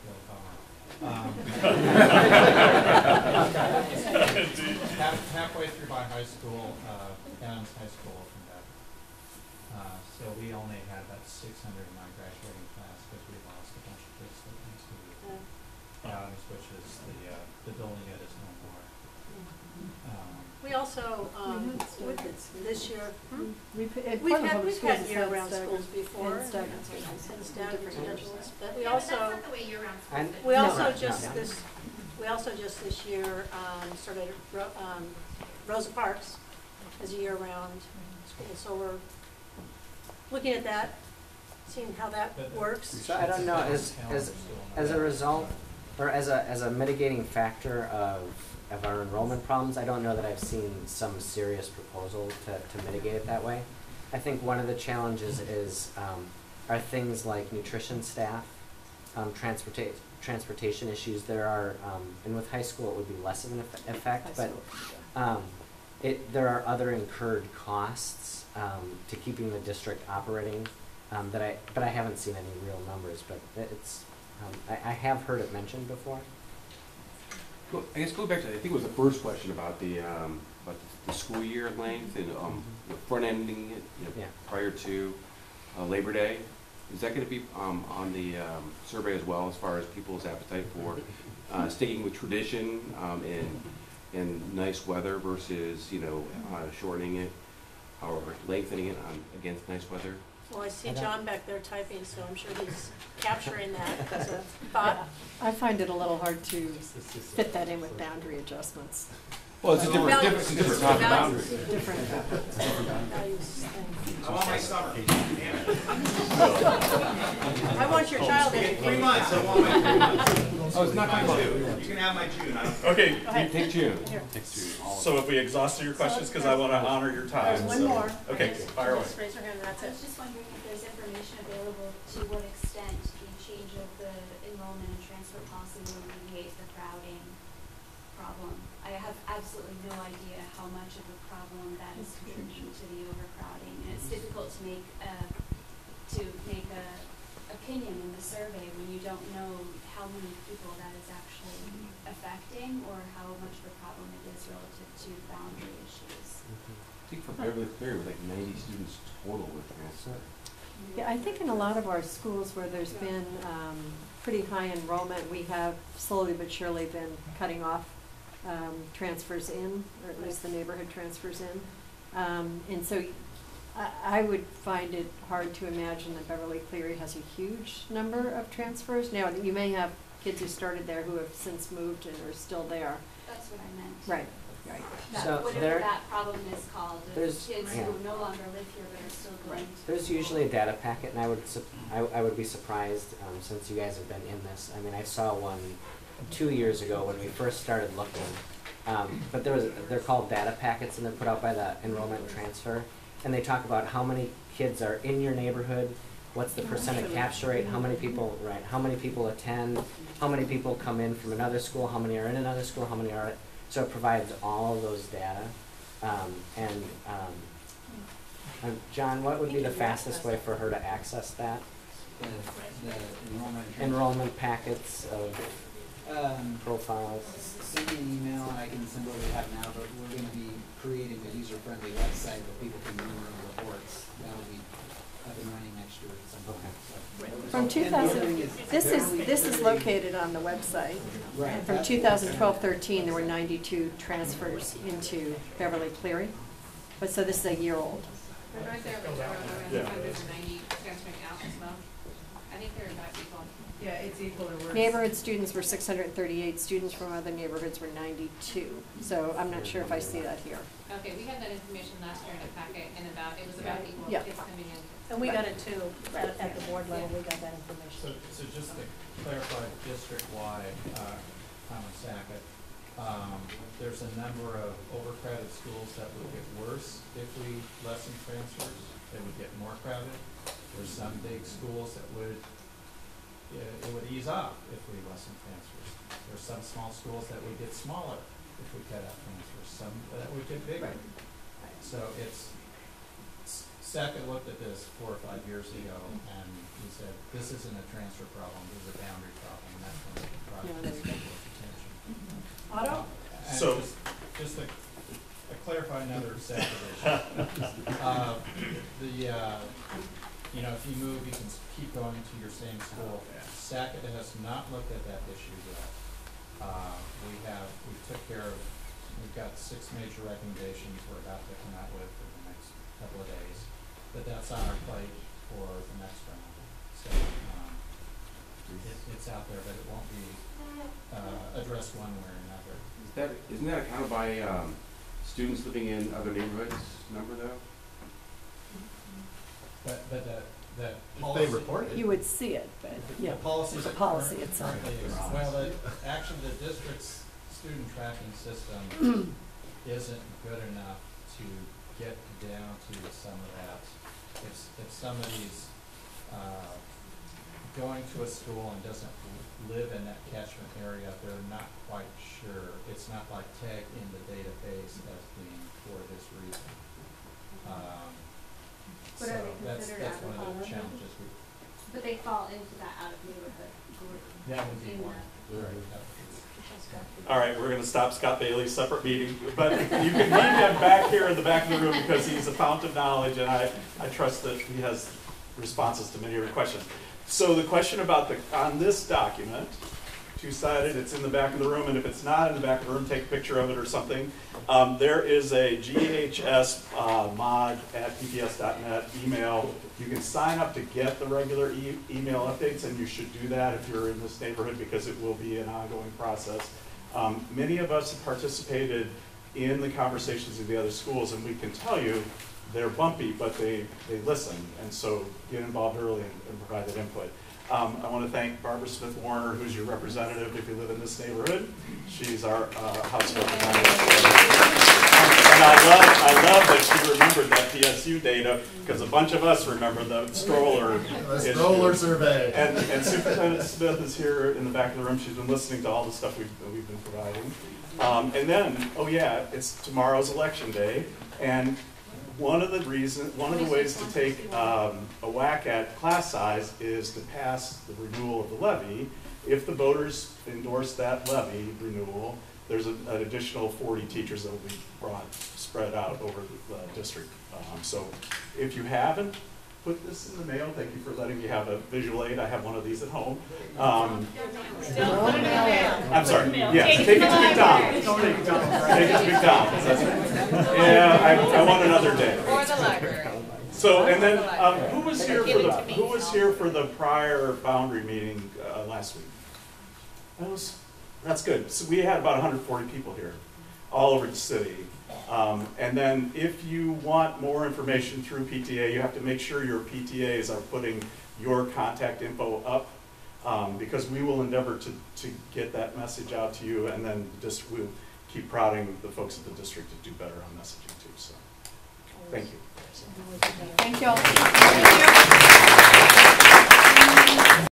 real bummer. Halfway through my high school, Adams High School opened up. So we only had about 600 in my graduating class because we lost a bunch of kids that went to Adams, which is the building that is no more. We also, this year, We've we've had year-round schools before. And staggered schedules, but we also, That's not the way year-round schools we also just this year started Rosa Parks as a year-round school. So we're looking at that, seeing how that works. So I don't know, as a result, or as a mitigating factor of our enrollment problems, I don't know that I've seen some serious proposal to mitigate it that way. I think one of the challenges is are things like nutrition staff, transportation issues. There are, and with high school it would be less of an effect, but there are other incurred costs to keeping the district operating but I haven't seen any real numbers, but it's I have heard it mentioned before. Well, I guess going back to, I think it was the first question about the school year length and front ending it, prior to Labor Day. Is that going to be on the survey as well, as far as people's appetite for sticking with tradition and nice weather versus shortening it or lengthening it against nice weather? Well, I see John back there typing, so I'm sure he's capturing that as a thought. I find it a little hard to fit that in with boundary adjustments. Well, it's a different type of boundary. Different values. I want my summer. I want your child in 3 months. I want my 3 months. Oh, it's not my June. You can have my June. Okay. Take June. So have we exhausted your questions? Because I want to honor your time. There's one more. Okay, fire away. Just raise your hand and that's I it. was just wondering if there's information available to what extent the change of the enrollment and transfer policy will alleviate the crowding problem. I have absolutely no idea how much of a problem that is contributing to the overcrowding, and it's difficult to make a opinion in the survey when you don't know how many people that is actually affecting or how much of a problem it is relative to boundary issues. I think for Beverly Clear, it was like 90 students total with transfer. Yeah, I think in a lot of our schools where there's been pretty high enrollment, we have slowly but surely been cutting off transfers in, or at least the neighborhood transfers in. And so I would find it hard to imagine that Beverly Cleary has a huge number of transfers. Now, you may have kids who started there who have since moved and are still there. That's what I meant. Right, right. That, So whatever that problem is called, there's kids who no longer live here but are still going to. There's usually a data packet, and I would be surprised since you guys have been in this. I mean, I saw one 2 years ago when we first started looking, but they're called data packets, and they're put out by the enrollment and transfer, and they talk about how many kids are in your neighborhood, what's the percent of capture rate, how many people attend, how many people come in from another school, how many are in another school, how many are. So it provides all of those data. John, what would be the fastest way for her to access that? The enrollment packets of profiles. Send me an email and I can send what we have now, but we're going to be creating a user-friendly website where people can view our reports. That will be up and running next year at some point. So. From 2000, this is located on the website. And from 2012-13, there were 92 transfers into Beverly Cleary. But so this is a year old. But right there, like, I think there's 90 transferring out as well. I think they're about equal. Yeah, it's equal or worse. Neighborhood students were 638, students from other neighborhoods were 92. So I'm not sure if I see that here. Okay, we had that information last year in a packet, and it was about equal Yeah. kids coming in. And we got it too, at the board level, we got that information. So just to clarify district-wide, Common Sackett, there's a number of overcrowded schools that would get worse if we lessen transfers. They would get more crowded. There's some big schools that would, it would ease off if we lessen transfers. There's some small schools that would get smaller if we cut out transfers. Some that would get bigger. So it's, Sackett looked at this 4 or 5 years ago, and he said, this isn't a transfer problem, this is a boundary problem, and that's when it brought people's attention. Otto? So, just to clarify another Sackett issue. You know, if you move, you can keep going to your same school. Sackett has not looked at that issue yet. We took care of, we've got 6 major recommendations we're about to come out with in the next couple of days. But that's on our plate for the next round. So it's out there, but it won't be addressed one way or another. Isn't that accounted by students living in other neighborhoods number though? But that If they report it. You would see it, but yeah, the policies the policy itself. Well, actually, the district's student tracking system isn't good enough to get down to some of that. If somebody's going to a school and doesn't live in that catchment area, they're not quite sure. It's not like tagged in the database as being for this reason. But So are they that's considered one of the out-of-home? challenges we. But they fall into that out of neighborhood group. That would be in one. that. Right. All right, we're going to stop Scott Bailey's separate meeting, but you can meet him back here in the back of the room because he's a fount of knowledge, and I trust that he has responses to many of your questions. So the question about on this document, two-sided, it's in the back of the room, and if it's not in the back of the room, take a picture of it or something. There is a GHS mod at pps.net email. You can sign up to get the regular email updates, and you should do that if you're in this neighborhood because it will be an ongoing process. Many of us have participated in the conversations of the other schools, and we can tell you they're bumpy, but they listen, and so get involved early and provide that input. I want to thank Barbara Smith-Warner, who's your representative if you live in this neighborhood. She's our House representative. And I love that she remembered that PSU data, because a bunch of us remember the stroller issue. Survey. And Superintendent Smith is here in the back of the room. She's been listening to all the stuff we've been providing. And then, oh yeah, it's tomorrow's election day, and one of the ways to take a whack at class size is to pass the renewal of the levy. If the voters endorse that levy renewal, there's an additional 40 teachers that will be spread out over the district. So if you haven't put this in the mail, thank you for letting me have a visual aid. I have one of these at home. I'm sorry. Yes, take it to McDonald's. Take it to McDonald's. Yeah, I want another day. Or the library. So, and then who was here for the prior boundary meeting last week? That's good. So we had about 140 people here, all over the city. And then if you want more information through PTA, you have to make sure your PTAs are putting your contact info up, because we will endeavor to get that message out to you, and then we'll keep prodding the folks at the district to do better on messaging too. So, thank you. Thank you all.